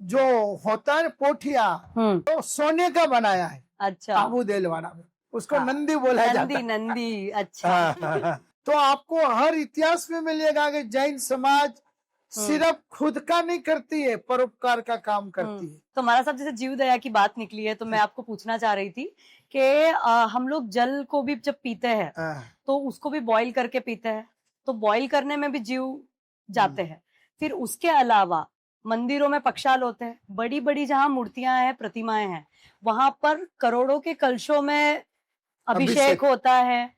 जो होता है पोठिया, तो सोने का बनाया है। अच्छा। आबू देलवाड़ा में उसको हाँ, नंदी बोला जाता है। नंदी, अच्छा। हाँ। तो आपको हर इतिहास में मिलेगा कि जैन समाज सिर्फ खुद का नहीं करती है, परोपकार का काम करती है। तो हमारा साहब जैसे जीव दया की बात निकली है, तो मैं आपको पूछना चाह रही थी कि हम लोग जल को भी जब पीते हैं तो उसको भी बॉईल करके पीते हैं, तो बॉईल करने में भी जीव जाते हैं। फिर उसके अलावा मंदिरों में पक्षाल होते हैं, बड़ी बड़ी जहाँ मूर्तियां हैं, प्रतिमाएं हैं, वहां पर करोड़ों के कलशों में अभिषेक होता है,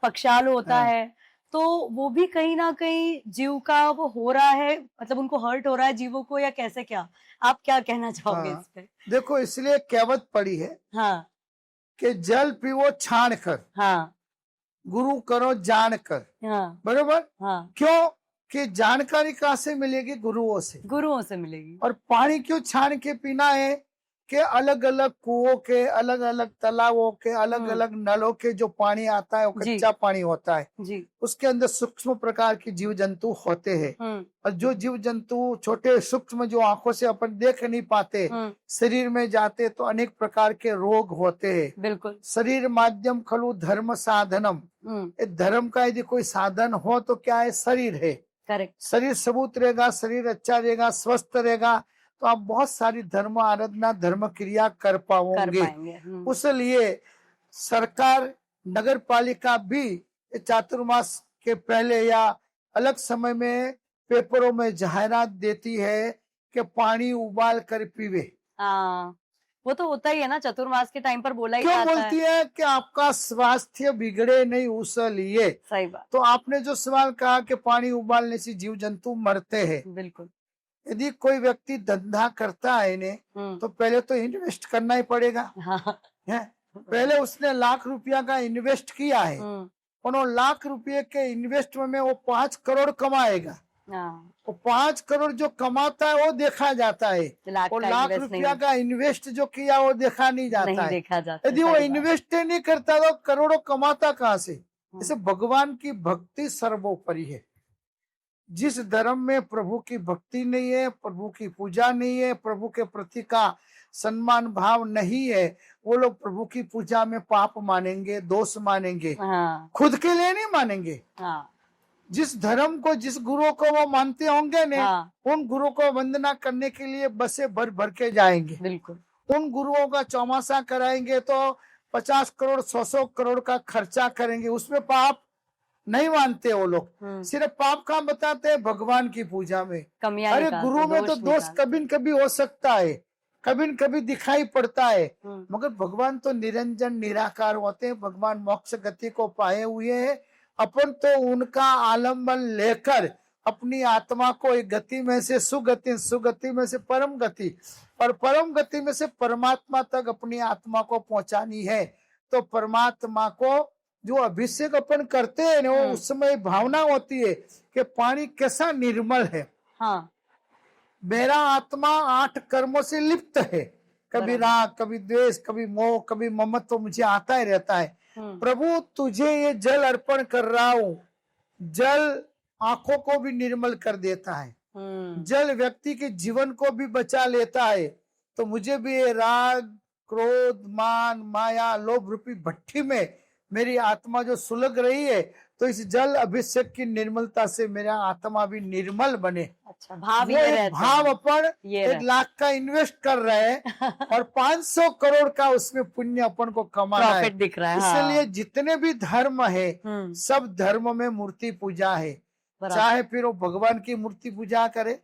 पक्षाल होता है। तो वो भी कहीं ना कहीं जीव का वो हो रहा है, मतलब उनको हर्ट हो रहा है जीवों को, या कैसे, क्या आप क्या कहना चाहोगे इस पे? देखो, इसलिए कहावत पड़ी है हाँ, कि जल पीवो छान कर, हाँ, गुरु करो जान कर। हाँ, बरोबर। हाँ, क्यों? कि जानकारी कहाँ से मिलेगी? गुरुओं से। गुरुओं से मिलेगी। और पानी क्यों छान के पीना है? कि अलग अलग कुओं के, अलग अलग तालाबों के, अलग अलग नलों के जो पानी आता है वो कच्चा पानी होता है जी। उसके अंदर सूक्ष्म प्रकार के जीव जंतु होते हैं। और जो जीव जंतु छोटे सूक्ष्म जो आंखों से अपन देख नहीं पाते, शरीर में जाते तो अनेक प्रकार के रोग होते हैं। बिल्कुल। शरीर माध्यम खलु धर्म साधनम। धर्म का यदि कोई साधन हो तो क्या है? शरीर है। करेक्ट। शरीर सबूत रहेगा, शरीर अच्छा रहेगा, स्वस्थ रहेगा, तो आप बहुत सारी धर्म आराधना, धर्म क्रिया कर पाओगे। उसलिए सरकार, नगर पालिका भी चातुर्मास के पहले या अलग समय में पेपरों में जाहिरात देती है कि पानी उबाल कर पीवे। वो तो होता ही है ना, चतुर्मास के टाइम पर बोला ही क्यों जाता बोलती है? कि आपका स्वास्थ्य बिगड़े नहीं, उसलिए। सही बात। तो आपने जो सवाल कहा कि पानी उबालने से जीव जंतु मरते हैं, बिल्कुल। यदि कोई व्यक्ति धंधा करता है इन्हें, तो पहले तो इन्वेस्ट करना ही पड़ेगा। है? पहले उसने लाख रुपया का इन्वेस्ट किया है, उन्होंने लाख रुपये के इन्वेस्ट में वो 5 करोड़ कमाएगा। वो 5 करोड़ जो कमाता है वो देखा जाता है, और लाख रुपया का इन्वेस्ट जो किया वो देखा नहीं जाता है। यदि वो इन्वेस्ट नहीं करता तो करोड़ों कमाता कहाँ से? जैसे भगवान की भक्ति सर्वोपरि है। जिस धर्म में प्रभु की भक्ति नहीं है, प्रभु की पूजा नहीं है, प्रभु के प्रति का सम्मान भाव नहीं है, वो लोग प्रभु की पूजा में पाप मानेंगे, दोष मानेंगे। खुद के लिए नहीं मानेंगे। जिस धर्म को, जिस गुरु को वो मानते होंगे ने, उन गुरु को वंदना करने के लिए बसें भर भर के जाएंगे। बिल्कुल। उन गुरुओं का चौमासा कराएंगे तो 50 करोड़ 100 करोड़ का खर्चा करेंगे, उसमें पाप नहीं मानते वो लोग। सिर्फ पाप का बताते हैं भगवान की पूजा में। अरे गुरु में तो दोष कभी न कभी हो सकता है, कभी न कभी दिखाई पड़ता है, मगर भगवान तो निरंजन निराकार होते हैं। भगवान मोक्ष गति को पाए हुए हैं। अपन तो उनका आलम्बन लेकर अपनी आत्मा को एक गति में से सुगति, सुगति में से परम गति, और परम गति में से परमात्मा तक अपनी आत्मा को पहुंचानी है। तो परमात्मा को जो अभिषेक अपन करते हैं ना, उस समय भावना होती है कि पानी कैसा निर्मल है। मेरा आत्मा 8 कर्मों से लिप्त है, कभी राग, कभी द्वेष, कभी मोह, कभी ममत्व तो मुझे आता ही रहता है। प्रभु तुझे ये जल अर्पण कर रहा हूँ। जल आंखों को भी निर्मल कर देता है, जल व्यक्ति के जीवन को भी बचा लेता है। तो मुझे भी ये राग, क्रोध, मान, माया, लोभ रूपी भट्टी में मेरी आत्मा जो सुलग रही है, तो इस जल अभिषेक की निर्मलता से मेरा आत्मा भी निर्मल बने। अच्छा, भाव अपन 1 लाख का इन्वेस्ट कर रहे हैं और 500 करोड़ का उसमें पुण्य अपन को कमाना है, दिख रहा है। इसलिए जितने भी धर्म है, सब धर्म में मूर्ति पूजा है। चाहे फिर वो भगवान की मूर्ति पूजा करे,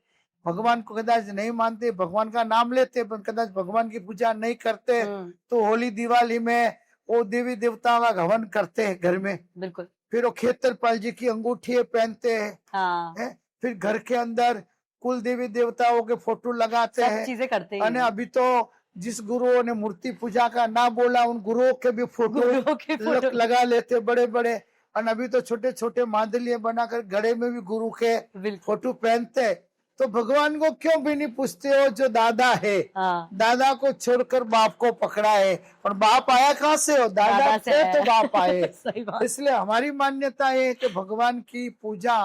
भगवान को कदाच नहीं मानते, भगवान का नाम लेते, पर कदाच भगवान की पूजा नहीं करते, तो होली दिवाली में वो देवी देवताओं का हवन करते हैं घर में। बिल्कुल। फिर वो खेतरपाल जी की अंगूठी पहनते हैं। फिर घर के अंदर कुल देवी देवताओं के फोटो लगाते हैं, चीजें करते हैं। अभी तो जिस गुरुओं ने मूर्ति पूजा का ना बोला, उन गुरुओं के भी फोटो लगा लेते बड़े बड़े। और अभी तो छोटे छोटे मादलिये बनाकर गले में भी गुरु के बिल्कुल। फोटो पहनते हैं। तो भगवान को क्यों भी नहीं पूछते हो जो दादा है, हाँ, दादा को छोड़कर बाप को पकड़ा है, और बाप आया कहाँ से हो, दादा से थे आया। तो बाप आए। सही बात। इसलिए हमारी मान्यता है कि भगवान की पूजा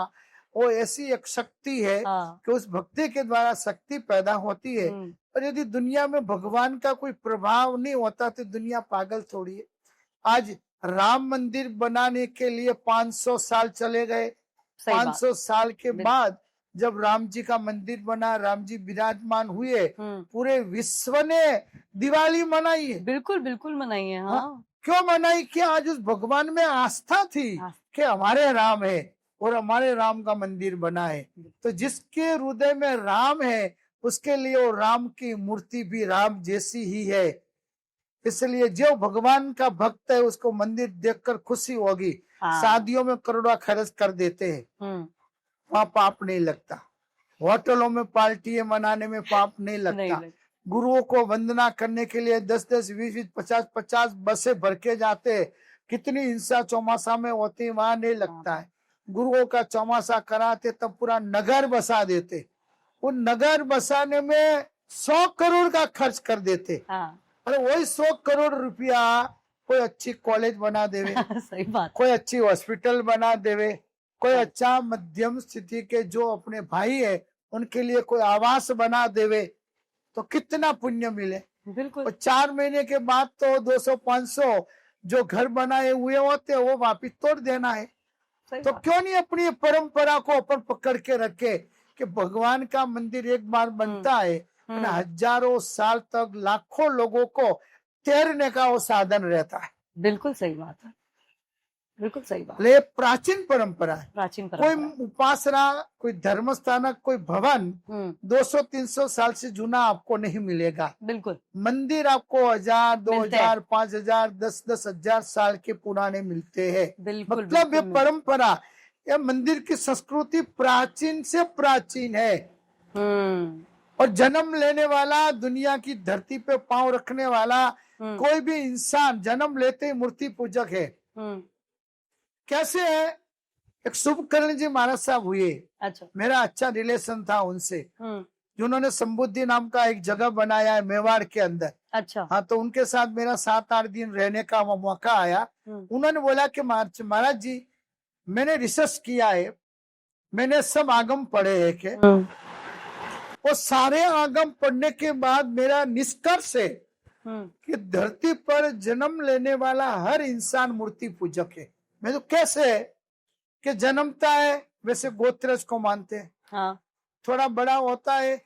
वो ऐसी एक शक्ति है हाँ। कि उस भक्ति के द्वारा शक्ति पैदा होती है। और यदि दुनिया में भगवान का कोई प्रभाव नहीं होता तो दुनिया पागल थोड़ी है। आज राम मंदिर बनाने के लिए 500 साल चले गए। सही बात। 500 साल के बिल्कुल। बाद जब राम जी का मंदिर बना, राम जी विराजमान हुए, पूरे विश्व ने दिवाली मनाई है। बिल्कुल बिल्कुल मनाइए। हाँ, हाँ, क्यों मनाई? कि आज उस भगवान में आस्था थी कि हमारे राम है और हमारे राम का मंदिर बना है। तो जिसके हृदय में राम है उसके लिए वो राम की मूर्ति भी राम जैसी ही है। इसलिए जो भगवान का भक्त है उसको मंदिर देखकर खुशी होगी। शादियों में करोड़ों खर्च कर देते हैं, वहाँ पाप नहीं लगता। होटलों में पार्टियां मनाने में पाप नहीं लगता। गुरुओं को वंदना करने के लिए 10-10, 20-20, 50-50 बसें भर के जाते हैं। कितनी हिंसा चौमासा में होती है, वहां नहीं लगता है। गुरुओं का चौमासा कराते तब पूरा नगर बसा देते। उन नगर बसाने में 100 करोड़ का खर्च कर देते। अरे वही 100 करोड़ रुपया कोई अच्छी कॉलेज बना देवे। सही बात। कोई अच्छी हॉस्पिटल बना देवे, कोई अच्छा मध्यम स्थिति के जो अपने भाई है उनके लिए कोई आवास बना देवे, तो कितना पुण्य मिले। बिल्कुल। और 4 महीने के बाद तो 200-500 जो घर बनाए हुए होते वो वापिस तोड़ देना है। तो क्यों नहीं अपनी परंपरा को अपन पकड़ के रखे कि भगवान का मंदिर एक बार बनता है, हजारों साल तक लाखों लोगों को तैरने का वो साधन रहता है। बिल्कुल सही बात है, बिल्कुल सही बात। ये प्राचीन परंपरा है। प्राचीन परंपरा। कोई उपासना, कोई धर्म स्थानक, कोई भवन 200-300 साल से जुना आपको नहीं मिलेगा। बिल्कुल। मंदिर आपको 1000, 2000, 5000, 10-10 हजार साल के पुराने मिलते हैं। मतलब ये परंपरा, ये मंदिर की संस्कृति प्राचीन से प्राचीन है। और जन्म लेने वाला, दुनिया की धरती पे पांव रखने वाला कोई भी इंसान जन्म लेते ही मूर्ति पूजक है। कैसे है? एक शुभकर्ण जी महाराज साहब हुए। अच्छा। मेरा अच्छा रिलेशन था उनसे, जिन्होंने संबुद्धि नाम का एक जगह बनाया है मेवाड़ के अंदर। अच्छा। हाँ, तो उनके साथ मेरा 7-8 दिन रहने का मौका आया। उन्होंने बोला कि महाराज जी, मैंने रिसर्च किया है, मैंने सब आगम पढ़े है के, वो सारे आगम पढ़ने के बाद मेरा निष्कर्ष है कि धरती पर जन्म लेने वाला हर इंसान मूर्ति पूजक है। मैं तो कैसे है कि जन्मता है वैसे गोत्रज को मानते हैं। हाँ। थोड़ा बड़ा होता है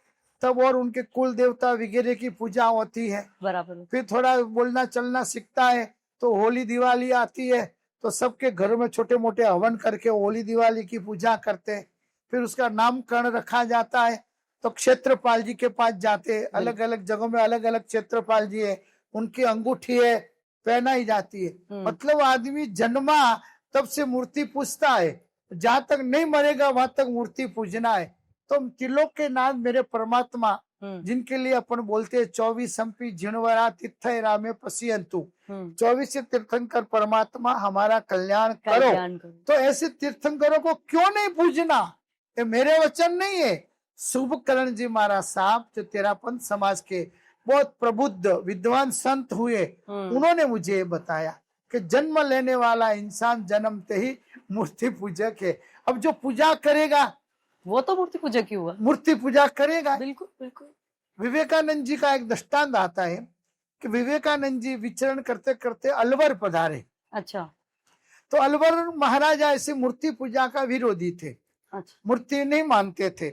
तब और उनके कुल देवता वगैरह की पूजा होती है। बराबर। फिर थोड़ा बोलना चलना सीखता है तो होली दिवाली आती है, तो सबके घरों में छोटे मोटे हवन करके होली दिवाली की पूजा करते हैं। फिर उसका नामकरण रखा जाता है तो क्षेत्रपाल जी के पास जाते। अलग अलग जगहों में अलग अलग क्षेत्रपाल जी है, उनकी अंगूठी है पहनाई जाती है। मतलब आदमी जन्मा तब से मूर्ति पूजता है, जहां तक नहीं मरेगा वहां तक मूर्ति पूजना है। तो त्रिलोक के नाथ मेरे परमात्मा, जिनके लिए अपन बोलते हैं 24 संपी जिणवरा तीर्थ रामे पसियंतु, 24 तीर्थंकर परमात्मा हमारा कल्याण करो। तो ऐसे तीर्थंकरों को क्यों नहीं पूजना? ये मेरे वचन नहीं है। शुभकर्ण जी महाराज साहब जो तेरापंथ समाज के बहुत प्रबुद्ध विद्वान संत हुए, उन्होंने मुझे बताया कि जन्म लेने वाला इंसान जन्मते ही मूर्ति पूजक है। अब जो पूजा करेगा वो तो मूर्ति पूजक ही हुआ, मूर्ति पूजा करेगा। बिल्कुल बिल्कुल। विवेकानंद जी का एक दृष्टांत आता है कि विवेकानंद जी विचरण करते करते अलवर पधारे। अच्छा। तो अलवर महाराजा ऐसे मूर्ति पूजा का विरोधी थे। अच्छा। मूर्ति नहीं मानते थे।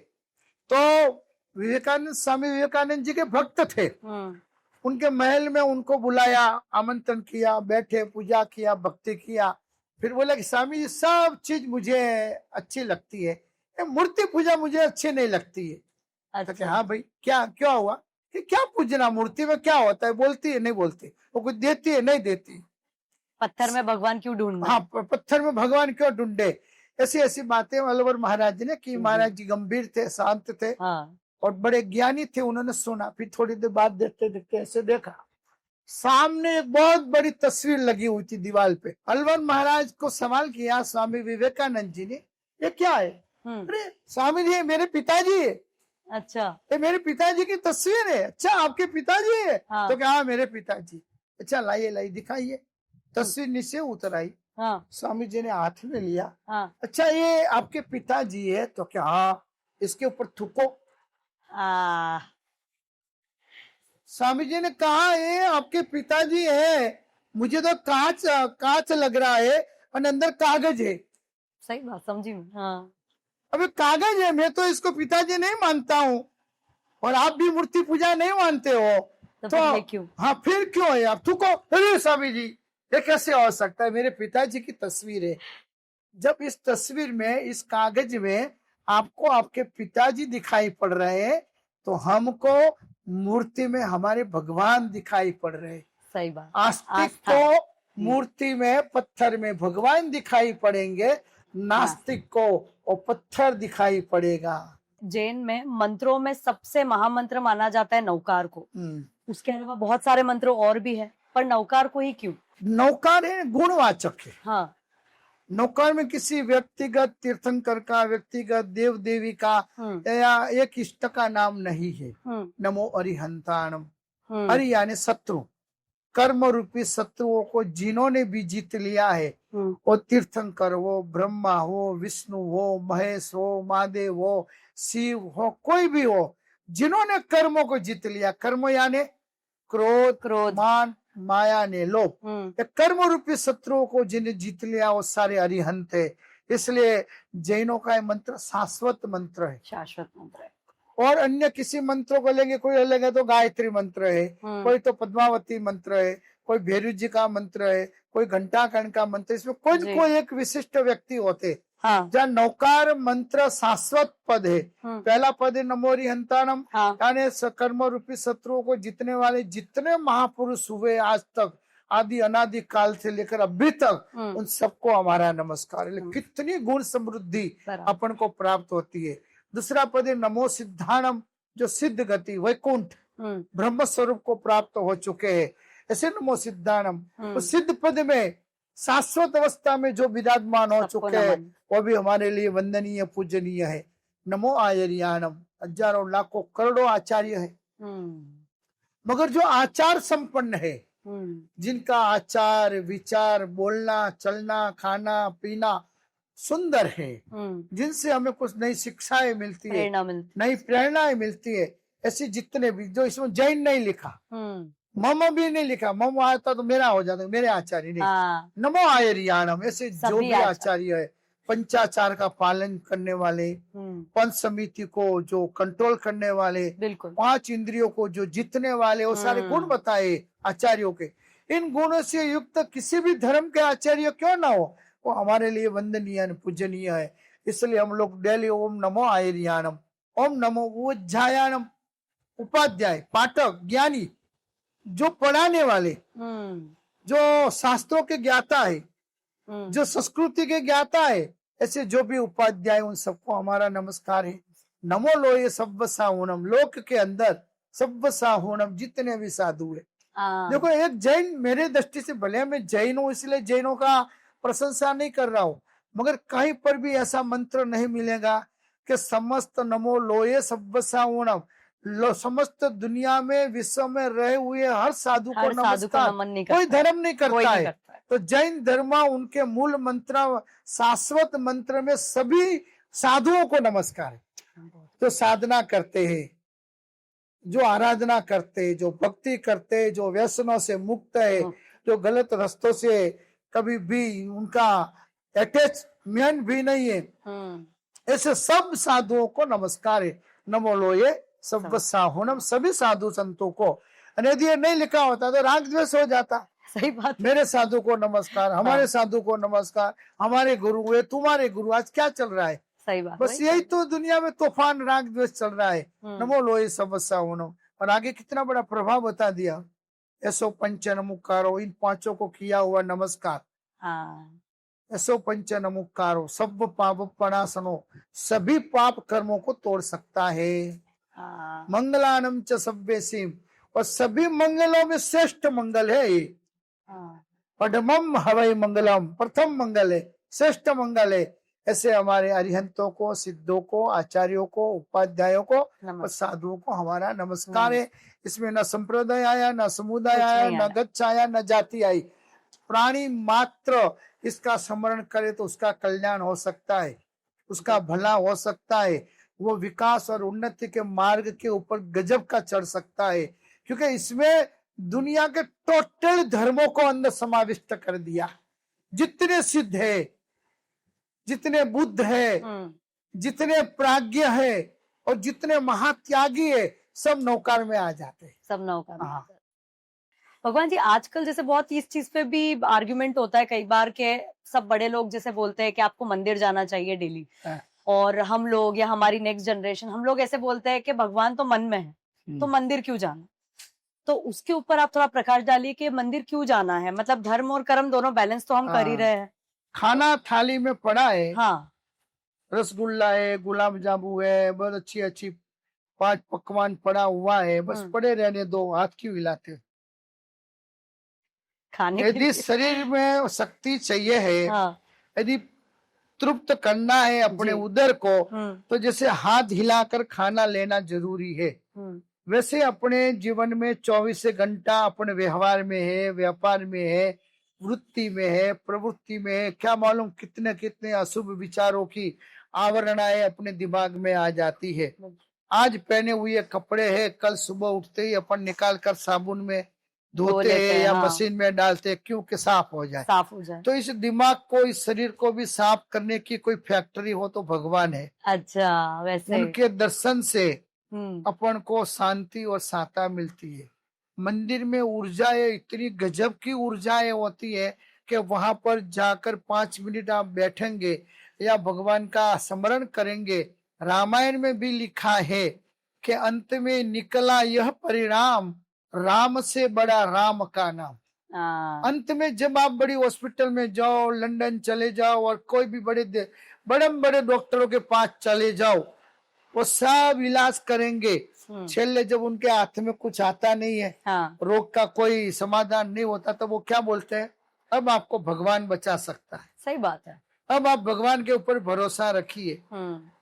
तो विवेकानंद, स्वामी विवेकानंद जी के भक्त थे। उनके महल में उनको बुलाया, आमंत्रण किया, बैठे, पूजा किया, भक्ति किया। फिर बोला कि स्वामी जी सब चीज मुझे अच्छी लगती है, मूर्ति पूजा मुझे अच्छी नहीं लगती है। अच्छा। तो हाँ भाई, क्या हुआ? कि क्या पूजना, मूर्ति में क्या होता है? बोलती है नहीं बोलती, वो कुछ देती है नहीं देती, पत्थर में भगवान क्यों ढूंढे? हाँ, पत्थर में भगवान क्यों ढूंढे? ऐसी ऐसी बातें अलवर महाराज जी ने की। महाराज जी गंभीर थे, शांत थे। हाँ। और बड़े ज्ञानी थे। उन्होंने सुना, फिर थोड़ी देर बाद देखते देखते ऐसे देखा सामने एक बहुत बड़ी तस्वीर लगी हुई थी दीवार पे। अलवर महाराज को सवाल किया स्वामी विवेकानंद जी ने, ये क्या है? अरे स्वामी जी, ये मेरे पिताजी है। अच्छा। ये मेरे पिताजी की तस्वीर है। अच्छा, आपके पिताजी है? हाँ। तो क्या? हाँ, मेरे पिताजी। अच्छा, लाइए लाइए, दिखाइए। तस्वीर नीचे उतर आई। हाँ। स्वामी जी ने हाथ में लिया। हाँ। अच्छा, ये आपके पिताजी है? तो क्या? हाँ। इसके ऊपर थूको। स्वामी जी ने कहा, ये आपके पिताजी है, मुझे तो कांच कांच लग रहा है और अंदर कागज है। सही बात, समझी मैं। हाँ। अबे कागज है, मैं तो इसको पिताजी नहीं मानता हूँ, और आप भी मूर्ति पूजा नहीं मानते हो, तो फिर ये क्यों? हाँ, फिर क्यों है? आप थूको। अरे स्वामी जी, ये कैसे हो सकता है? मेरे पिताजी की तस्वीर है। जब इस तस्वीर में, इस कागज में आपको आपके पिताजी दिखाई पड़ रहे हैं, तो हमको मूर्ति में हमारे भगवान दिखाई पड़ रहे हैं। सही बात। आस्तिक को मूर्ति में, पत्थर में भगवान दिखाई पड़ेंगे, नास्तिक को वो पत्थर दिखाई पड़ेगा। जैन में मंत्रों में सबसे महामंत्र माना जाता है नौकार को। उसके अलावा बहुत सारे मंत्र और भी है, पर नौकार को ही क्यों? नौकार है, गुणवाचक है। हाँ। नौकार में किसी व्यक्तिगत तीर्थंकर का, व्यक्तिगत देव देवी का या एक इष्ट का नाम नहीं है। नमो अरिहंताणम। अरि यानी शत्रु, कर्म रूपी शत्रुओं को जिन्होंने भी जीत लिया है, वो तीर्थंकर हो, ब्रह्मा हो, विष्णु हो, महेश हो, महादेव हो, शिव हो, कोई भी हो, जिन्होंने कर्मों को जीत लिया। कर्म यानी क्रोध, मान, माया ने लोभ, कर्म रूपी शत्रुओं को जिन्हें जीत लिया, वो सारे अरिहंत है। इसलिए जैनों का मंत्र शाश्वत मंत्र है, शाश्वत मंत्र है। और अन्य किसी मंत्रों को लेंगे, कोई लेंगे तो गायत्री मंत्र है, कोई तो पद्मावती मंत्र है, कोई भैरव जी का मंत्र है, कोई घंटाकर्ण का मंत्र। इसमें कोई एक विशिष्ट व्यक्ति होते। हाँ। जहाँ नौकार मंत्र शाश्वत पद है। पहला पद है नमो अरिहंताणम, यानी कर्म रूपी शत्रुओं को जीतने वाले जितने महापुरुष हुए आज तक, आदि अनादि काल से लेकर अभी तक, उन सबको हमारा नमस्कार। कितनी गुण समृद्धि अपन को प्राप्त होती है। दूसरा पद है नमो सिद्धाणम, जो सिद्ध गति, वैकुंठ, ब्रह्म स्वरूप को प्राप्त हो चुके हैं, ऐसे नमो सिद्धाणम। तो सिद्ध पद में शाश्वत अवस्था में जो विराजमान हो चुके हैं, वो भी हमारे लिए वंदनीय, पूजनीय है। नमो आचार्याणम। हजारों लाखों करोड़ों आचार्य है, मगर जो आचार संपन्न है, जिनका आचार विचार, बोलना चलना, खाना पीना सुंदर है, जिनसे हमें कुछ नई शिक्षाएं मिलती है, नई प्रेरणाएं मिलती है, ऐसे जितने भी, जो इसमें जैन नहीं लिखा, मम भी नहीं लिखा, मम आता तो मेरा हो जाता, मेरे आचार्य नहीं। नमो आचार्याणम, ऐसे जो भी आचार्य है, पंचाचार का पालन करने वाले, पंच समिति को जो कंट्रोल करने वाले, 5 इंद्रियों को जो जीतने वाले, वो सारे गुण बताए आचार्यों के। इन गुणों से युक्त किसी भी धर्म के आचार्य क्यों ना हो, वो हमारे लिए वंदनीय, पूजनीय है। इसलिए हम लोग डेली ओम नमो आचार्याणम, ओम नमो उज्जायाणम, उपाध्याय, पाठक, ज्ञानी, जो पढ़ाने वाले, जो शास्त्रों के ज्ञाता है, जो संस्कृति के ज्ञाता है, ऐसे जो भी उपाध्याय, उन सबको हमारा नमस्कार है। नमो लोये सब्ब साहुणम, लोक के अंदर सब्ब साहुणम, जितने भी साधु है। देखो, एक जैन, मेरे दृष्टि से, भले मैं जैन हूँ इसलिए जैनों का प्रशंसा नहीं कर रहा हूँ, मगर कहीं पर भी ऐसा मंत्र नहीं मिलेगा कि समस्त नमो लोये सब्ब साहुणम, समस्त दुनिया में, विश्व में रहे हुए हर साधु को नमस्कार। कोई धर्म नहीं करता है। तो जैन धर्म, उनके मूल मंत्र, शाश्वत मंत्र में सभी साधुओं को नमस्कार है, जो साधना करते हैं, जो आराधना करते हैं, जो भक्ति करते हैं, जो व्यसनों से मुक्त है, जो गलत रास्तों से कभी भी उनका अटैचमेंट भी नहीं है, ऐसे सब साधुओं को नमस्कार है। नमो लोये सब्ब साहुणम, सभी साधु संतों को। यदि ये नहीं लिखा होता तो राग द्वेष हो जाता। सही बात। मेरे साधु को नमस्कार, हमारे साधु को नमस्कार, हमारे गुरु हुए, तुम्हारे गुरु, आज क्या चल रहा है? सही बात। बस यही तो दुनिया में तूफान राग द्वेष चल रहा है। नमो लोये सब्ब साहुणम। और आगे कितना बड़ा प्रभाव बता दिया, ऐसो पंच नमुकारो, इन 5 को किया हुआ नमस्कार। ऐसो पंच नमुकारो, सब पाप प्रणाशनो, सभी पाप कर्मों को तोड़ सकता है। मंगलानम च सब्बेसिम, और सभी मंगलों में श्रेष्ठ मंगल है ये। हाँ, पडमम हवै मंगलम, प्रथम मंगल है, श्रेष्ठ मंगल है। ऐसे हमारे अरिहंतों को, सिद्धों को, आचार्यों को, उपाध्यायों को और नमस्कार। साधुओं को हमारा नमस्कार है। इसमें न संप्रदाय आया, न समुदाय कुछ आया, नहीं न आया। गच्छ आया, न जाति आई। प्राणी मात्र इसका स्मरण करे तो उसका कल्याण हो सकता है, उसका भला हो सकता है, वो विकास और उन्नति के मार्ग के ऊपर गजब का चढ़ सकता है। क्योंकि इसमें दुनिया के टोटल धर्मों को अंदर समाविष्ट कर दिया। जितने सिद्ध है, जितने बुद्ध है, जितने प्राज्ञ है और जितने महात्यागी है, सब नौकार में आ जाते हैं। सब नौका में। हाँ। भगवान जी, आजकल जैसे बहुत इस चीज पे भी आर्ग्यूमेंट होता है कई बार के सब बड़े लोग जैसे बोलते हैं कि आपको मंदिर जाना चाहिए डेली, हाँ। और हम लोग या हमारी नेक्स्ट जनरेशन हम लोग ऐसे बोलते हैं कि भगवान तो मन में है, तो मंदिर क्यों जाना। तो उसके ऊपर आप थोड़ा प्रकाश डालिए कि मंदिर क्यों जाना है। मतलब धर्म और कर्म दोनों बैलेंस तो हम कर ही हाँ। रहे हैं। खाना थाली में पड़ा है, हाँ, रसगुल्ला है, गुलाब जामुन है, बहुत अच्छी अच्छी 5 पकवान पड़ा हुआ है, बस पड़े रहने दो, हाथ क्यों हिलाते हो? खाने के यदि लिए। शरीर में शक्ति चाहिए है, हाँ, यदि तृप्त करना है अपने जी। उदर को, तो जैसे हाथ हिलाकर खाना लेना जरूरी है, वैसे अपने जीवन में 24 घंटा अपने व्यवहार में है, व्यापार में है, वृत्ति में है, प्रवृत्ति में है, क्या मालूम कितने कितने अशुभ विचारों की आवरणाएं अपने दिमाग में आ जाती है। आज पहने हुए कपड़े है, कल सुबह उठते ही अपन निकाल कर साबुन में धोते हैं या हाँ। मशीन में डालते हैं, क्योंकि साफ हो जाए। साफ हो जाए। तो इस दिमाग को, इस शरीर को भी साफ करने की कोई फैक्ट्री हो तो भगवान है। अच्छा, वैसे उनके दर्शन से हम्म, अपन को शांति और साता मिलती है। मंदिर में ऊर्जाएं, इतनी गजब की ऊर्जाएं होती है कि वहां पर जाकर 5 मिनट आप बैठेंगे या भगवान का स्मरण करेंगे। रामायण में भी लिखा है कि अंत में निकला यह परिणाम, राम से बड़ा राम का नाम। अंत में जब आप बड़ी हॉस्पिटल में जाओ, लंदन चले जाओ और कोई भी बड़े बड़े डॉक्टरों के पास चले जाओ, वो सब इलाज करेंगे। छेले जब उनके हाथ में कुछ आता नहीं है, हाँ, रोग का कोई समाधान नहीं होता, तो वो क्या बोलते हैं? अब आपको भगवान बचा सकता है, सही बात है। अब आप भगवान के ऊपर भरोसा रखिए।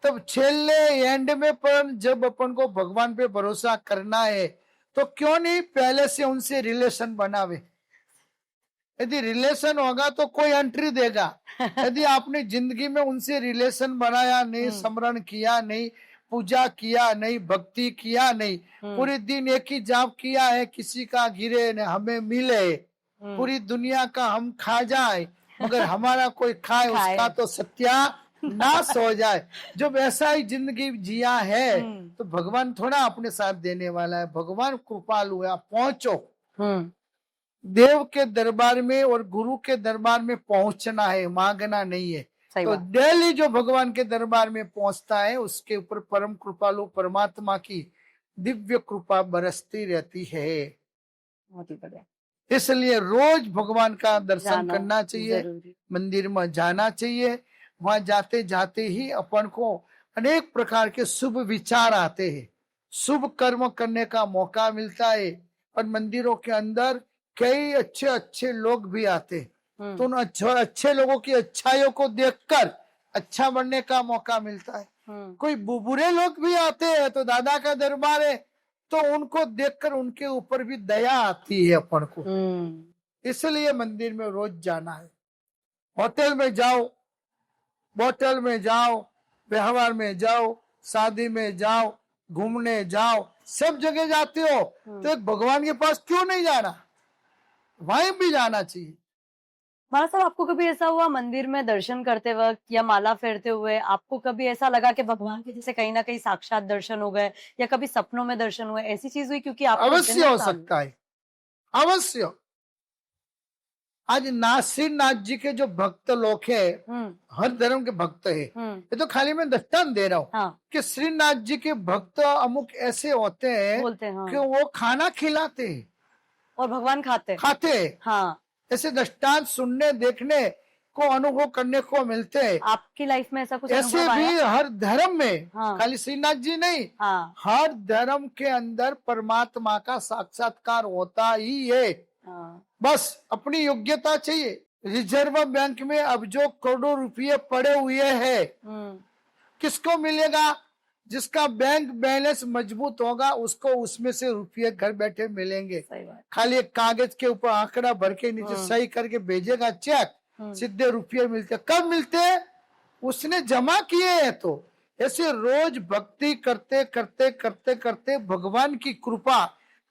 तब छेले एंड में पर जब अपन को भगवान पे भरोसा करना है, तो क्यों नहीं पहले से उनसे रिलेशन बनावे। यदि रिलेशन होगा तो कोई एंट्री देगा। यदि आपने जिंदगी में उनसे रिलेशन बनाया नहीं, स्मरण किया नहीं, पूजा किया नहीं, भक्ति किया नहीं, पूरे दिन एक ही जाप किया है, किसी का गिरे न हमें मिले, पूरी दुनिया का हम खा जाए मगर हमारा कोई खाए उसका तो सत्यानाश हो जाए, जब ऐसा ही जिंदगी जिया है तो भगवान थोड़ा अपने साथ देने वाला है। भगवान कृपालु है, आप पहुंचो। देव के दरबार में और गुरु के दरबार में पहुंचना है, मांगना नहीं है। तो डेली जो भगवान के दरबार में पहुंचता है उसके ऊपर परम कृपालु परमात्मा की दिव्य कृपा बरसती रहती है। बहुत ही बढ़िया। इसलिए रोज भगवान का दर्शन करना चाहिए, मंदिर में जाना चाहिए। वहां जाते जाते ही अपन को अनेक प्रकार के शुभ विचार आते हैं, शुभ कर्म करने का मौका मिलता है। और मंदिरों के अंदर कई अच्छे अच्छे लोग भी आते हैं, तो उन अच्छे लोगों की अच्छाइयों को देखकर अच्छा बनने का मौका मिलता है। कोई बुरे लोग भी आते हैं, तो दादा का दरबार है तो उनको देखकर उनके ऊपर भी दया आती है अपन को। इसलिए मंदिर में रोज जाना है। होटल में जाओ, बोतल में जाओ, व्यवहार में जाओ, शादी में जाओ, घूमने जाओ, सब जगह जाते हो, तो एक भगवान के पास क्यों नहीं जाना? वहीं भी जाना चाहिए। महाराज साहब, आपको कभी ऐसा हुआ मंदिर में दर्शन करते वक्त या माला फेरते हुए आपको कभी ऐसा लगा कि भगवान के जैसे कहीं ना कहीं साक्षात दर्शन हो गए, या कभी सपनों में दर्शन हुए, ऐसी चीज हुई? क्योंकि आप अवश्य हो सकता है, अवश्य। आज नाथ जी के जो भक्त लोग है, हर धर्म के भक्त है, ये तो खाली मैं दृष्टांत दे रहा हूँ। हाँ। कि श्रीनाथ जी के भक्त अमुक ऐसे होते हैं, हाँ, कि वो खाना खिलाते हैं और भगवान खाते हैं। हाँ। ऐसे दृष्टांत सुनने देखने को अनुभव करने को मिलते हैं। आपकी लाइफ में ऐसा कुछ ऐसे अनुभव भी आया? हर धर्म में, हाँ। खाली श्रीनाथ जी नहीं, हाँ हर धर्म के अंदर परमात्मा का साक्षात्कार होता ही है। हाँ बस अपनी योग्यता चाहिए। रिजर्व बैंक में अब जो करोड़ों रुपये पड़े हुए हैं, किसको मिलेगा? जिसका बैंक बैलेंस मजबूत होगा उसको उसमें से रुपये घर बैठे मिलेंगे। सही बात। खाली एक कागज के ऊपर आंकड़ा भर के नीचे सही करके भेजेगा चेक, सीधे रुपये मिलते। कब मिलते हैं? उसने जमा किए हैं। तो ऐसे रोज भक्ति करते करते करते करते भगवान की कृपा,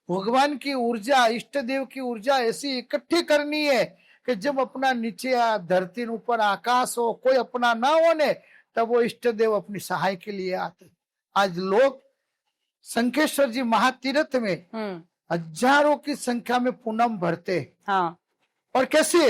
भगवान की ऊर्जा, इष्ट देव की ऊर्जा ऐसी इकट्ठी करनी है कि जब अपना नीचे धरती ऊपर आकाश हो, कोई अपना ना होने, तब वो इष्ट देव अपनी सहाय के लिए आते। आज लोग शंखेश्वर जी महातीर्थ में हजारों की संख्या में पूनम भरते। हाँ। और कैसे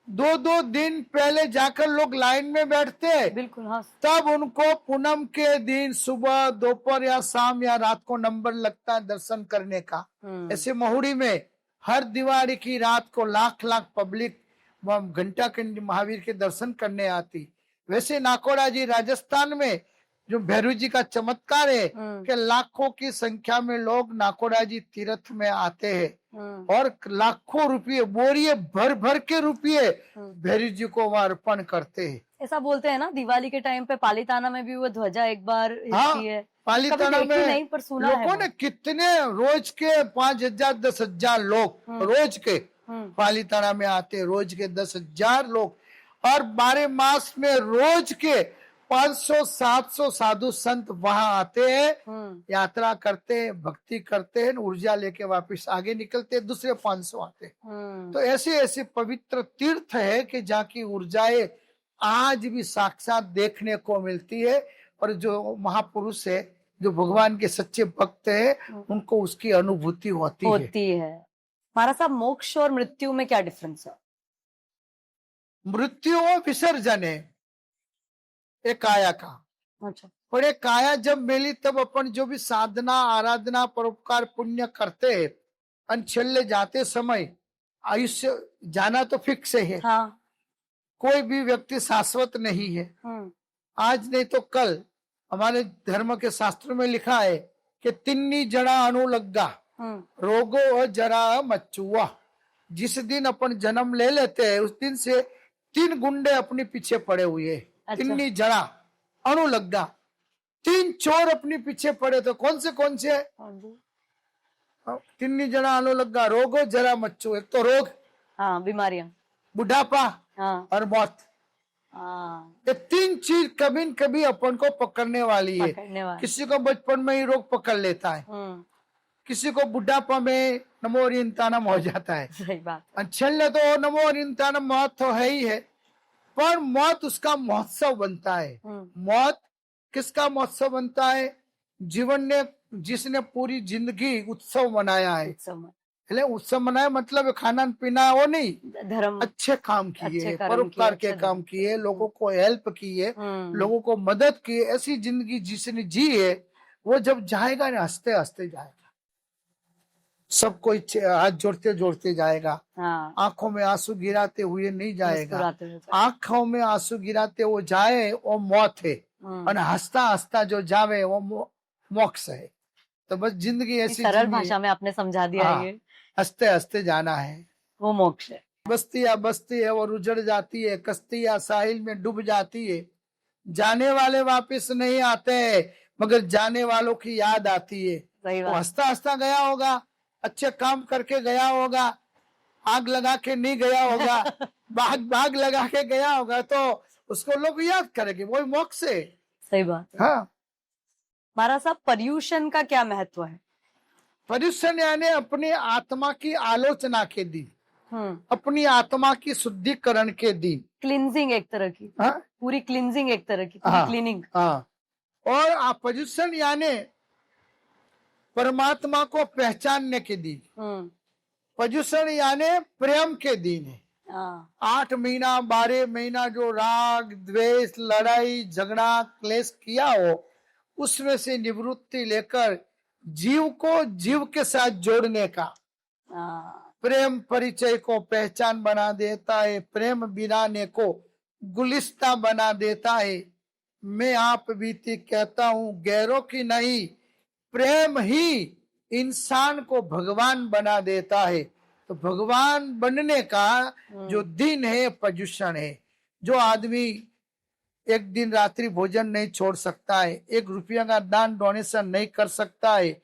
2-2 दिन पहले जाकर लोग लाइन में बैठते। बिल्कुल। हाँ। तब उनको पूनम के दिन सुबह, दोपहर या शाम या रात को नंबर लगता है दर्शन करने का। ऐसे महुड़ी में हर दिवाली की रात को लाख लाख पब्लिक घंटा कंडी महावीर के दर्शन करने आती। वैसे नाकोड़ा जी राजस्थान में जो भैरू जी का चमत्कार है कि लाखों की संख्या में लोग नाकोड़ा जी तीर्थ में आते हैं और लाखों रुपये, बोरिये भर भर के रुपये भैरू जी को वहां अर्पण करते हैं। ऐसा बोलते हैं ना, दिवाली के टाइम पे पालीताना में भी वो ध्वजा एक बार हिलती है। पालीताना कभी में नहीं, पर सुना लोगों है ने कितने रोज के 5,000 10,000 लोग रोज के पालीताना में आते, रोज के 10,000 लोग। और 12 मास में रोज के 500-700 साधु संत वहां आते हैं, यात्रा करते हैं, भक्ति करते हैं, ऊर्जा लेके वापस आगे निकलते हैं, दूसरे 500 आते हैं। तो ऐसे ऐसे पवित्र तीर्थ है कि जहाँ की ऊर्जाएं आज भी साक्षात देखने को मिलती है। और जो महापुरुष है, जो भगवान के सच्चे भक्त है, उनको उसकी अनुभूति होती है। महाराज साहब, मोक्ष और मृत्यु में क्या डिफरेंस है? मृत्यु विसर्जन है एक काया का। अच्छा। और एक काया जब मिली तब अपन जो भी साधना, आराधना, परोपकार, पुण्य करते हैं, अनछल्ले जाते समय आयुष्य जाना तो फिक्स है। हाँ। कोई भी व्यक्ति शाश्वत नहीं है। आज नहीं तो कल हमारे धर्म के शास्त्रों में लिखा है कि तिन्नी जड़ा अनुलग्गा रोगो जरा मचुआ। जिस दिन अपन जन्म ले लेते हैं उस दिन से 3 गुंडे अपने पीछे पड़े हुए। अच्छा। तिन्नी जड़ा अनुलग्गा, 3 चोर अपने पीछे पड़े। तो कौन से? तिन्नी जड़ा अनुलग्गा रोगो जरा मच्चू। एक तो रोग, हाँ, बीमारियां, बुढ़ापा, हाँ, और मौत। ये 3 चीज कभी न कभी अपन को पकड़ने वाली है। किसी को बचपन में ही रोग पकड़ लेता है, किसी को बुढ़ापा में नमो रिंतानम हो जाता है। सही बात। अच्छे तो नमो रिंतानम मौत तो है ही है, पर मौत उसका महोत्सव बनता है। मौत किसका महोत्सव बनता है? जीवन ने, जिसने पूरी जिंदगी उत्सव मनाया है। उत्सव मनाया मतलब खाना पीना वो नहीं, धर्म, अच्छे काम किए, परोपकार के काम किए, लोगों को हेल्प किए, लोगों को मदद की। ऐसी जिंदगी जिसने जी है, वो जब जाएगा ना, हंसते हंसते जाएगा, सबको हाथ जोड़ते जोड़ते जाएगा। हाँ। आंखों में आंसू गिराते हुए नहीं जाएगा। आंखों में आंसू गिराते वो जाए वो मौत है, और हंसता हंसता जो जावे वो मोक्ष है। तो बस जिंदगी ऐसी सरल भाषा में आपने समझा दिया है। ये हंसते हंसते जाना है, वो मोक्ष है। बस्ती है वो उजड़ जाती है, कश्तियां साहिल में डूब जाती है। जाने वाले वापस नहीं आते, मगर जाने वालों की याद आती है। वो हंसता हंसता गया होगा, अच्छे काम करके गया होगा, आग लगा के नहीं गया होगा, बाग लगा के गया होगा, तो उसको लोग याद करेंगे, वही मोक्ष है। सही बात है। हाँ। महाराज साहब, पर्यूषण का क्या महत्व है? पर्यूषण यानी अपनी आत्मा की आलोचना के दिन, अपनी आत्मा की शुद्धिकरण के दिन, क्लींजिंग एक तरह की। हाँ? पूरी क्लींजिंग एक तरह की, क्लीनिंग। हाँ। और पर्यूषण यानी परमात्मा को पहचानने के दिन। पर्यूषण यानी प्रेम के दिन है। 8 महीना 12 महीना जो राग द्वेष, लड़ाई झगड़ा क्लेश किया हो, उसमें से निवृत्ति लेकर जीव को जीव के साथ जोड़ने का प्रेम परिचय को पहचान बना देता है, प्रेम बिराने को गुलिस्ता बना देता है। मैं आप बीती कहता हूं गैरों की नहीं, प्रेम ही इंसान को भगवान बना देता है। तो भगवान बनने का जो दिन है पर्युषण है। जो आदमी एक दिन रात्रि भोजन नहीं छोड़ सकता है, 1 रुपया का दान डोनेशन नहीं कर सकता है,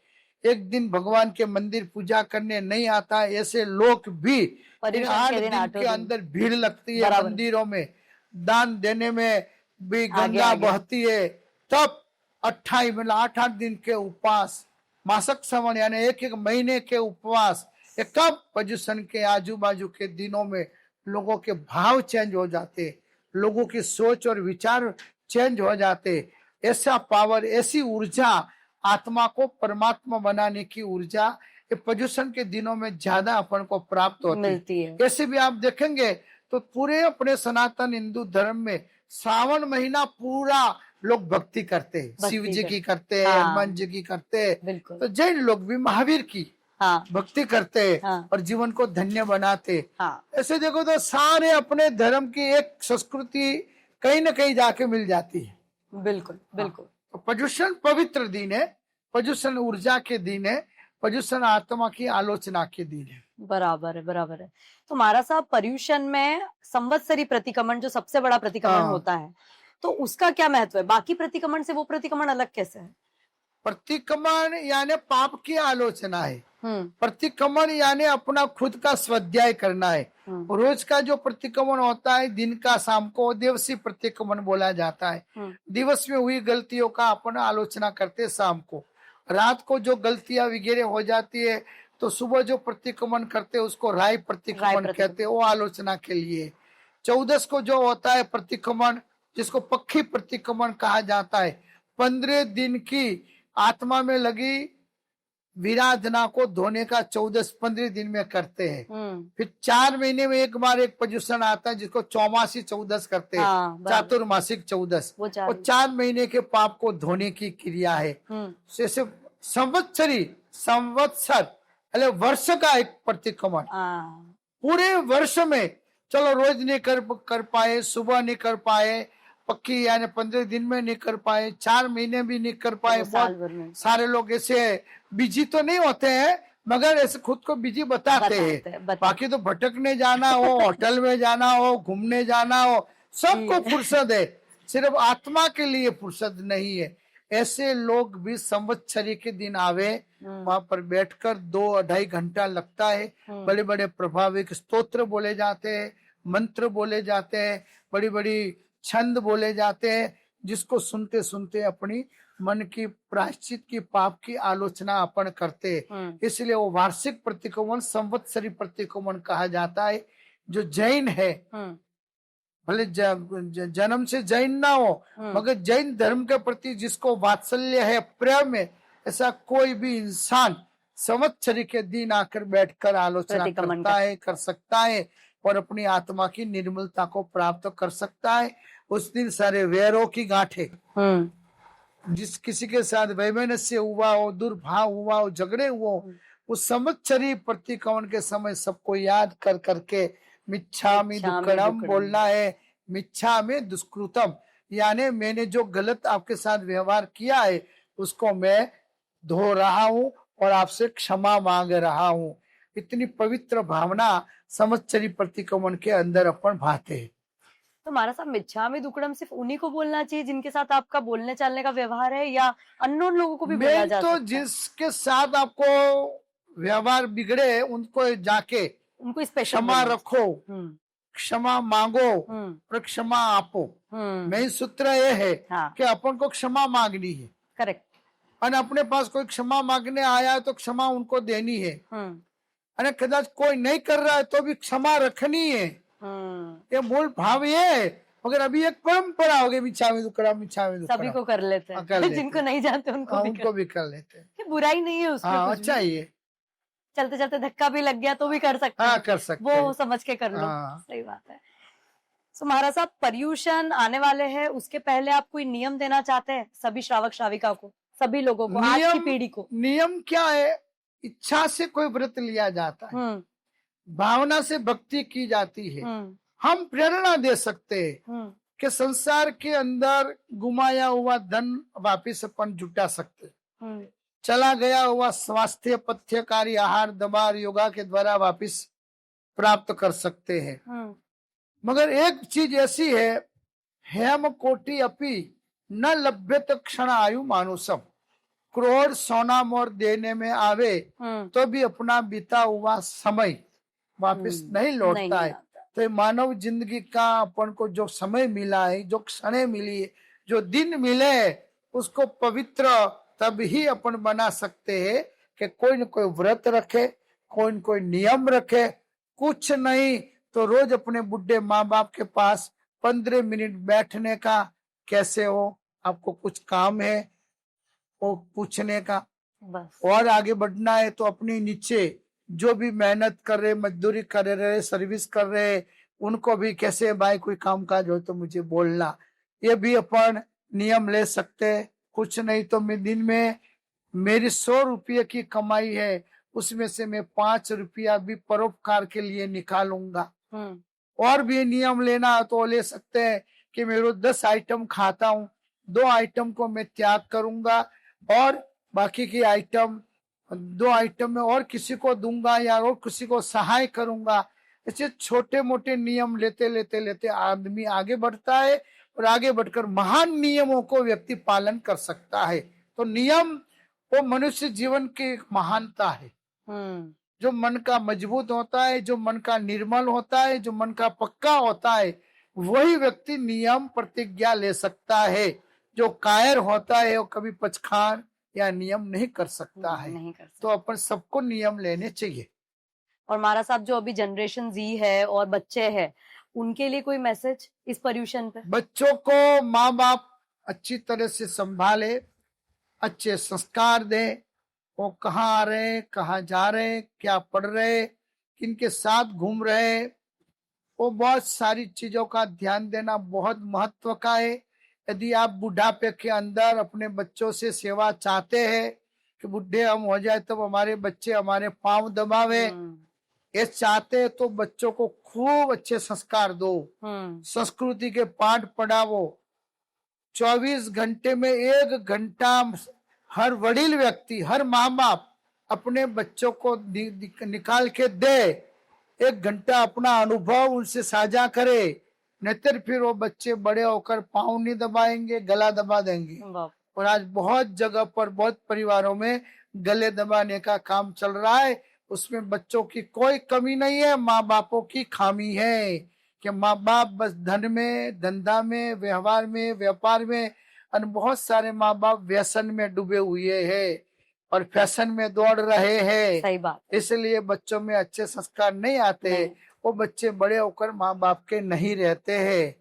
एक दिन भगवान के मंदिर पूजा करने नहीं आता है, ऐसे लोग भी इन 8 दिन के अंदर भीड़ लगती है मंदिरों में, दान देने में भी गंगा बहती है। तब 28 मतलब 8-8 दिन के उपवास, मासक श्रवण यानी 1-1 महीने के उपवास, ये कब पर्युषण के आजू बाजू के दिनों में लोगों के भाव चेंज हो जाते, लोगों की सोच और विचार चेंज हो जाते। ऐसा पावर, ऐसी ऊर्जा, आत्मा को परमात्मा बनाने की ऊर्जा ये पर्युषण के दिनों में ज्यादा अपन को प्राप्त होती है। ऐसे भी आप देखेंगे तो पूरे अपने सनातन हिंदू धर्म में श्रावण महीना पूरा लोग भक्ति करते हैं, शिव जी की करते हैं, हनुमान जी की करते हैं, तो जैन लोग भी महावीर की भक्ति करते हैं और जीवन को धन्य बनाते। ऐसे देखो तो सारे अपने धर्म की एक संस्कृति कहीं न कहीं जाके मिल जाती है। बिल्कुल बिल्कुल। तो पर्युषण पवित्र दिन है, पर्युषण ऊर्जा के दिन है, पर्युषण आत्मा की आलोचना के दिन है। बराबर है, बराबर है। तो महाराज साहब, पर्युषण में संवत्सरी प्रतिक्रमण जो सबसे बड़ा प्रतिक्रमण होता है, तो उसका क्या महत्व है? बाकी प्रतिक्रमण से वो प्रतिक्रमण अलग कैसे है? प्रतिक्रमण यानी पाप की आलोचना है। प्रतिक्रमण यानी अपना खुद का स्वाध्याय करना है। रोज का जो प्रतिक्रमण होता है दिन का शाम को दिवसीय प्रतिक्रमण बोला जाता है। दिवस में हुई गलतियों का अपन आलोचना करते शाम को, रात को जो गलतियां वगैरह हो जाती है तो सुबह जो प्रतिक्रमण करते उसको राय प्रतिक्रमण कहते हैं, वो आलोचना के लिए। 14 को जो होता है प्रतिक्रमण, जिसको पक्षी प्रतिक्रमण कहा जाता है, 15 दिन की आत्मा में लगी विराधना को धोने का 14-15 दिन में करते हैं। फिर 4 महीने में एक बार एक पर्युषण आता है जिसको चौमासी 14 करते हैं, चातुर्मासिक 14। वो 4 महीने के पाप को धोने की क्रिया है। जैसे संवत्सर वर्ष का एक प्रतिक्रमण, पूरे वर्ष में चलो रोज नहीं कर पाए, सुबह नहीं कर पाए, पक्की यानी 15 दिन में नहीं कर पाए, 4 महीने भी नहीं कर पाए। बहुत सारे लोग ऐसे बिजी तो नहीं होते हैं मगर ऐसे खुद को बिजी बताते हैं। बाकी तो भटकने जाना हो, होटल में जाना हो, घूमने जाना हो, सबको फुर्सत है, सिर्फ आत्मा के लिए फुर्सत नहीं है। ऐसे लोग भी संवत्सरी के दिन आवे, वहां पर बैठकर 2-2.5 घंटा लगता है। बड़े बड़े प्रभाविक स्तोत्र बोले जाते हैं, मंत्र बोले जाते हैं, बड़ी बड़ी छंद बोले जाते हैं, जिसको सुनते सुनते अपनी मन की प्रायश्चित की पाप की आलोचना अपन करते हैं। इसलिए वो वार्षिक प्रतिक्रमण संवत्सरी प्रतिक्रमण कहा जाता है। जो जैन है, भले जन्म से जैन ना हो मगर जैन धर्म के प्रति जिसको वात्सल्य है, प्रेम है, ऐसा कोई भी इंसान संवत्सरी के दिन आकर बैठकर आलोचना करता है, कर सकता है और अपनी आत्मा की निर्मलता को प्राप्त कर सकता है। उस दिन सारे वैरों की गांठे, जिस किसी के साथ वैमनस्य हुआ हो, दुर्भाव हुआ हो, झगड़े हुए, उस संवत्सरी प्रतिक्रमण के समय सबको याद कर करके मिच्छामि दुक्कडम बोलना है। मिच्छामि दुष्कृतम यानी मैंने जो गलत आपके साथ व्यवहार किया है उसको मैं धो रहा हूँ और आपसे क्षमा मांग रहा हूँ। इतनी पवित्र भावना संवत्सरी प्रतिक्रमण के अंदर अपन भाते हैं। तो हमारा साहब, मिच्छामि दुक्कडम सिर्फ उन्हीं को बोलना चाहिए जिनके साथ आपका बोलने चालने का व्यवहार है, या अननोन लोगों को भी बोला जा सकता है? जिसके साथ आपको व्यवहार बिगड़े उनको जाके उनको क्षमा रखो, क्षमा मांगो और क्षमा आपो। मेन सूत्र ये है कि अपन को क्षमा मांगनी है। करेक्ट। और अपने पास कोई क्षमा मांगने आया है तो क्षमा उनको देनी है। और कदाच कोई नहीं कर रहा है तो भी क्षमा रखनी है। ये मूल भाव ये है। मगर अभी एक परंपरा हो गई, मिच्छामि दुक्कडम, मिच्छामि दुक्कडम सभी को कर लेते हैं, जिनको नहीं जानते उनको भी कर लेते हैं। बुराई नहीं है उसमें। अच्छा ही है, चलते चलते धक्का भी लग गया तो भी कर सकते हैं। कर सकते वो समझ के कर लो। सही बात है। तो महाराज साहब, पर्युषण आने वाले हैं, उसके पहले आप कोई नियम देना चाहते हैं सभी श्रावक श्राविका को, सभी लोगों को, आज की पीढ़ी को? नियम क्या है? इच्छा से कोई व्रत लिया जाता है, भावना से भक्ति की जाती है। हम प्रेरणा दे सकते हैं कि संसार के अंदर गुमाया हुआ धन वापिस अपन जुटा सकते, चला गया हुआ स्वास्थ्य पथ्यकारी आहार दवा योगा के द्वारा वापिस प्राप्त कर सकते हैं। मगर एक चीज ऐसी है, हेम कोटि अपि न लभ्यत क्षण आयु मानुषम, करोड़ सोना मोर देने में आवे तो भी अपना बीता हुआ समय वापिस नहीं लौटता है। तो मानव जिंदगी का अपन को जो समय मिला है, जो क्षणें मिली है, जो दिन मिले, उसको पवित्र तब ही अपन बना सकते हैं कि कोई न कोई व्रत रखे, कोई न कोई नियम रखे। कुछ नहीं तो रोज अपने बुढ़े माँ बाप के पास 15 मिनट बैठने का, कैसे हो, आपको कुछ काम है वो पूछने का, बस। और आगे बढ़ना है तो अपनी नीचे जो भी मेहनत कर रहे, मजदूरी कर रहे, सर्विस कर रहे, उनको भी कैसे भाई कोई काम काज हो तो मुझे बोलना, ये भी अपन नियम ले सकते। कुछ नहीं तो मैं दिन में मेरी 100 रुपये की कमाई है, उसमें से मैं 5 रुपया भी परोपकार के लिए निकालूंगा। और भी नियम लेना तो ले सकते हैं कि मैं रोज 10 आइटम खाता हूँ, 2 आइटम को मैं त्याग करूंगा और बाकी की आइटम 2 आइटम में और किसी को दूंगा या और किसी को सहाय करूंगा। ऐसे छोटे मोटे नियम लेते लेते लेते आदमी आगे बढ़ता है और आगे बढ़कर महान नियमों को व्यक्ति पालन कर सकता है। तो नियम वो मनुष्य जीवन की महानता है। जो मन का मजबूत होता है, जो मन का निर्मल होता है, जो मन का पक्का होता है, वही व्यक्ति नियम प्रतिज्ञा ले सकता है। जो कायर होता है वो कभी पचखान या नियम नहीं कर सकता है। नहीं कर सकता। तो अपन सबको नियम लेने चाहिए। और महाराज साहब, जो अभी जनरेशन जी है और बच्चे हैं, उनके लिए कोई मैसेज इस पर्यूषण पे? बच्चों को माँ बाप अच्छी तरह से संभाले, अच्छे संस्कार दे, वो कहाँ आ रहे, कहाँ जा रहे, क्या पढ़ रहे, किनके साथ घूम रहे, वो बहुत सारी चीजों का ध्यान देना बहुत महत्व का है। यदि आप बुढ़ापे के अंदर अपने बच्चों से सेवा चाहते हैं कि बुढ़े हम हो जाए तब हमारे बच्चे हमारे पांव दबावे, ये चाहते हैं तो बच्चों को खूब अच्छे संस्कार दो, संस्कृति के पाठ पढ़ावो। 24 घंटे में 1 घंटा हर वडील व्यक्ति, हर माँ बाप अपने बच्चों को निकाल के दे, 1 घंटा अपना अनुभव उनसे साझा करे, नहीं फिर वो बच्चे बड़े होकर पाँव नहीं दबाएंगे, गला दबा देंगे। और आज बहुत जगह पर, बहुत परिवारों में गले दबाने का काम चल रहा है। उसमें बच्चों की कोई कमी नहीं है, माँ बापों की खामी है कि माँ बाप बस धन में, धंधा में, व्यवहार में, व्यापार में, और बहुत सारे माँ बाप व्यसन में डूबे हुए हैं और फैशन में दौड़ रहे हैं। सही बात। इसलिए बच्चों में अच्छे संस्कार नहीं आते हैं। वो बच्चे बड़े होकर माँ बाप के नहीं रहते हैं।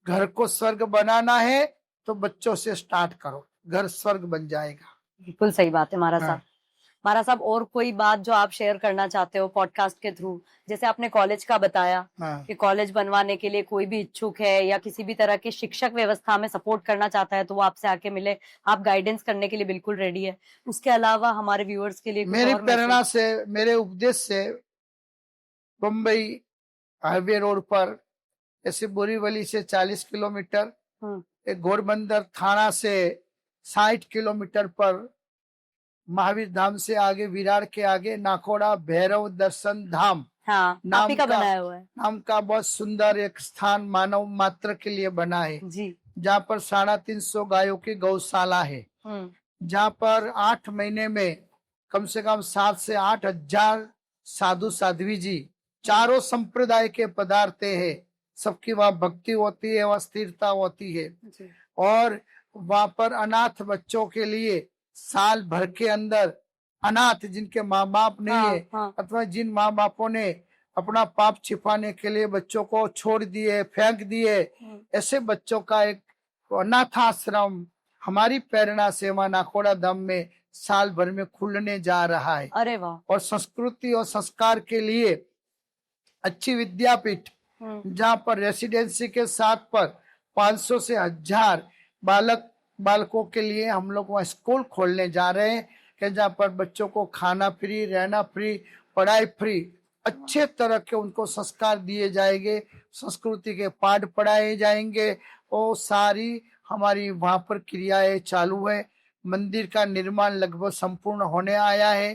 घर को स्वर्ग बनाना है तो बच्चों से स्टार्ट करो, घर स्वर्ग बन जाएगा। बिल्कुल सही बात है महाराज साहब। महाराज साहब, और कोई बात जो आप शेयर करना चाहते हो पॉडकास्ट के थ्रू? जैसे आपने कॉलेज का बताया कि कॉलेज बनवाने के लिए कोई भी इच्छुक है या किसी भी तरह की शिक्षक व्यवस्था में सपोर्ट करना चाहता है तो वो आपसे आके मिले, आप गाइडेंस करने के लिए बिल्कुल रेडी है। उसके अलावा हमारे व्यूअर्स के लिए मेरी प्रेरणा से, मेरे उपदेश से, मुंबई हाईवे रोड पर ऐसे बोरीवली से 40 किलोमीटर, एक घोड़बंदर थाना से 60 किलोमीटर पर, महावीर धाम से आगे, विरार के आगे नाकोड़ा भैरव दर्शन धाम, नाम का बनाया हुआ है। नाम का बहुत सुंदर एक स्थान मानव मात्र के लिए बना है जी, जहाँ पर 350 गायों की गौशाला है, जहाँ पर 8 महीने में कम से कम 7 से 8 हजार साधु साध्वी जी, चारों संप्रदाय के पदार्थे है। सबकी वहाँ भक्ति होती है, वहाँ स्थिरता होती है। और वहाँ पर अनाथ बच्चों के लिए साल भर के अंदर, अनाथ जिनके माँ बाप नहीं है, अथवा जिन माँ बापों ने अपना पाप छिपाने के लिए बच्चों को छोड़ दिए, फेंक दिए, ऐसे बच्चों का एक अनाथाश्रम हमारी प्रेरणा से वहाँ नाकोड़ा धाम में साल भर में खुलने जा रहा है। अरे वाह। और संस्कृति और संस्कार के लिए अच्छी विद्यापीठ, जहाँ पर रेसिडेंसी के साथ पर 500 से 1000 बालकों के लिए हम लोग वहाँ स्कूल खोलने जा रहे हैं कि जहाँ पर बच्चों को खाना फ्री, रहना फ्री, पढ़ाई फ्री, अच्छे तरह के उनको संस्कार दिए जाएंगे, संस्कृति के पाठ पढ़ाए जाएंगे और सारी हमारी वहां पर क्रियाएं चालू है। मंदिर का निर्माण लगभग संपूर्ण होने आया है।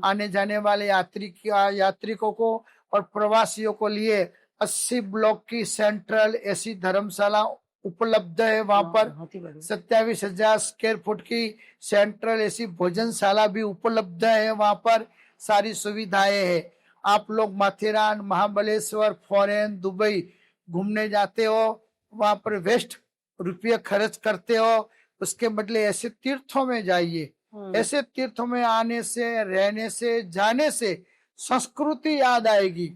आने जाने वाले यात्रिकों को और प्रवासियों को लिए 80 ब्लॉक की सेंट्रल एसी धर्मशाला उपलब्ध है। वहां पर 27,000 स्क्वायर फुट की सेंट्रल एसी भोजनशाला भी उपलब्ध है। वहां पर सारी सुविधाएं हैं। आप लोग माथेरान, महाबलेश्वर, फॉरेन, दुबई घूमने जाते हो, वहां पर वेस्ट रुपये खर्च करते हो, उसके बदले ऐसे तीर्थों में जाइए। ऐसे तीर्थों में आने से, रहने से, जाने से संस्कृति याद आएगी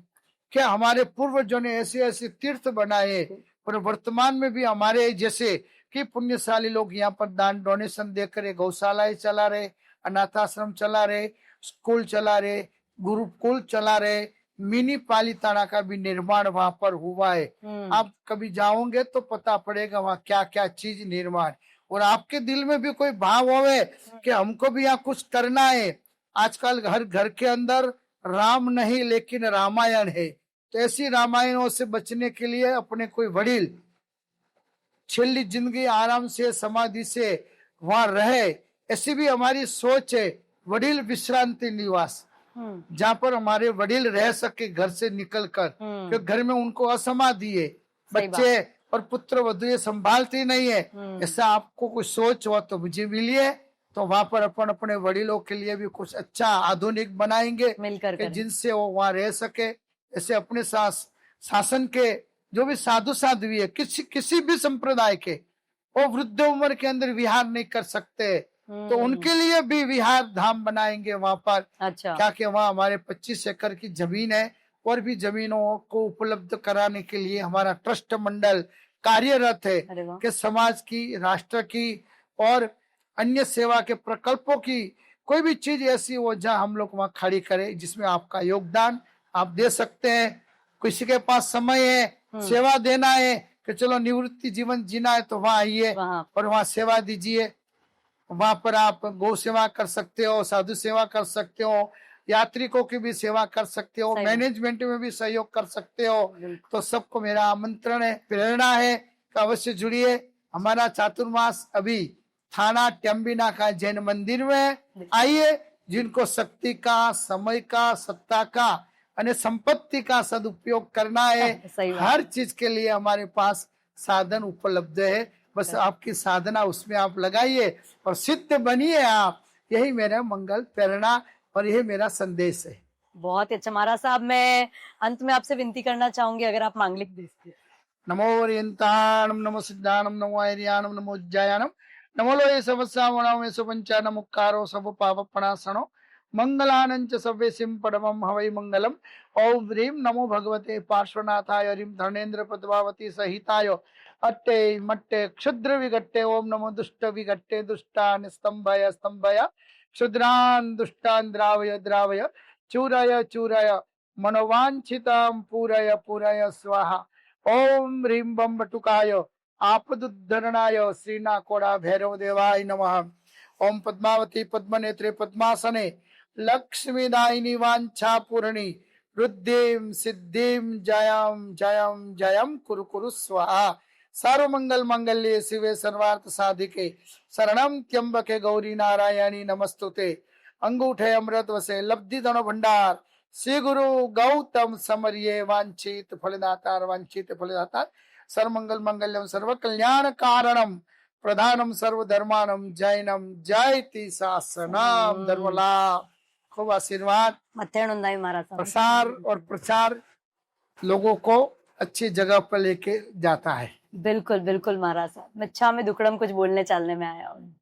क्या हमारे पूर्वजों ने ऐसे ऐसे तीर्थ बनाए और वर्तमान में भी हमारे जैसे कि पुण्यशाली लोग यहाँ पर दान डोनेशन देकर गौशालाएं चला रहे, अनाथाश्रम चला रहे, स्कूल चला रहे, गुरुकुल चला रहे, मिनी पालीताना का भी निर्माण वहां पर हुआ है। आप कभी जाओगे तो पता पड़ेगा वहाँ क्या क्या चीज निर्माण, और आपके दिल में भी कोई भाव होवे कि हमको भी यहाँ कुछ करना है। आजकल हर घर के अंदर राम नहीं लेकिन रामायण है, तो ऐसी रामायणों से बचने के लिए अपने कोई वडील छेली जिंदगी आराम से समाधि से वहां रहे, ऐसी भी हमारी सोच है। वडील विश्रांति निवास, जहाँ पर हमारे वडील रह सके घर से निकलकर, क्योंकि घर में उनको असमाधि है, बच्चे और पुत्र वधु संभालती नहीं है। ऐसा आपको कुछ सोच हो तो मुझे मिलिए, तो वहां पर अपन अपने वडीलों के लिए भी कुछ अच्छा आधुनिक बनाएंगे कि जिनसे वो वहां रह सके। ऐसे अपने शासन के जो भी साधु साध्वी है, किसी भी संप्रदाय के, वो वृद्ध उम्र के अंदर विहार नहीं कर सकते, तो उनके लिए भी विहार धाम बनाएंगे वहां पर। अच्छा। क्या कि वहाँ हमारे 25 एकड़ की जमीन है, और भी जमीनों को उपलब्ध कराने के लिए हमारा ट्रस्ट मंडल कार्यरत है कि समाज की, राष्ट्र की और अन्य सेवा के प्रकल्पों की कोई भी चीज ऐसी हो जहाँ हम लोग वहाँ खड़ी करें, जिसमें आपका योगदान आप दे सकते हैं। किसी के पास समय है, सेवा देना है कि चलो निवृत्ति जीवन जीना है, तो वहाँ आइए और वहाँ सेवा दीजिए। वहां पर आप गौ सेवा कर सकते हो, साधु सेवा कर सकते हो, यात्रिकों की भी सेवा कर सकते हो, मैनेजमेंट में भी सहयोग कर सकते हो। तो सबको मेरा आमंत्रण है, प्रेरणा है कि अवश्य जुड़िए। हमारा चातुर्मास अभी थाना टेम्बिना का जैन मंदिर में आइए। जिनको शक्ति का, समय का, सत्ता का और संपत्ति का सदुपयोग करना है, हर चीज के लिए हमारे पास साधन उपलब्ध है। बस आपकी साधना उसमें आप लगाइए और सिद्ध बनिए आप। यही मेरा मंगल, प्रेरणा और यही मेरा संदेश है। बहुत अच्छा महाराज साहब, मैं अंत में आपसे विनती करना चाहूंगी, अगर आप मांगलिक दीजिए। नमो ओरियंताणम, नमो सिद्धानम, नमो आर्यानम, नमो उज्जायानम, नमो लोये सबस्सावणम सुपंचानम मुक्कारो सब पापप्रणाशनो मंगलानंच सव्यसिम परमं हवै मंगलम। ओम ह्रीं नमो भगवते पार्श्वनाथाय, ह्रीं धर्मेन्द्र पद्मावती सहिताय, अट्टे मट्टे क्षुद्र विघट्टे, ओम नमो दुष्ट विघट्टे, दुष्टान स्तंभय स्तंभय, क्षुद्रान दुष्टान द्रावय द्रावय, चूरय चूरय, मनोवांछितं पूरय पूरय स्वाहा। ओम ह्रीं बम बटुकाय, आपदुद्धरणाय, श्रीनाकोड़ा भैरव देवाय नमः। ओम पद्मावती पद्मनेत्रे पद्मासने, लक्ष्मीदायिनी वांछा पूर्णी, रुद्धिम सिद्धिम जयम जयम जयम कुरु कुरु स्वाहा। सर्व मंगल मंगल्ये शिवे सर्वार्थ साधिके, शरणम त्र्यंबके गौरी नारायणी नमस्तुते। अंगूठे अमृत वसे लब्धि धन भंडार, श्री गुरु गौतम समरिये, वांछित फलदातार, वांछित फलदातार। सर्व मंगल मंगल्यम सर्व कल्याण कारणम, प्रधानम सर्व धर्मानम, जैनम जयति शासनम। धर्मला खूब आशीर्वाद, प्रसार और प्रचार लोगों को अच्छी जगह पर लेके जाता है। बिल्कुल बिल्कुल महाराज साहब, मैं इच्छा में दुकड़म कुछ बोलने चालने में आया हूँ।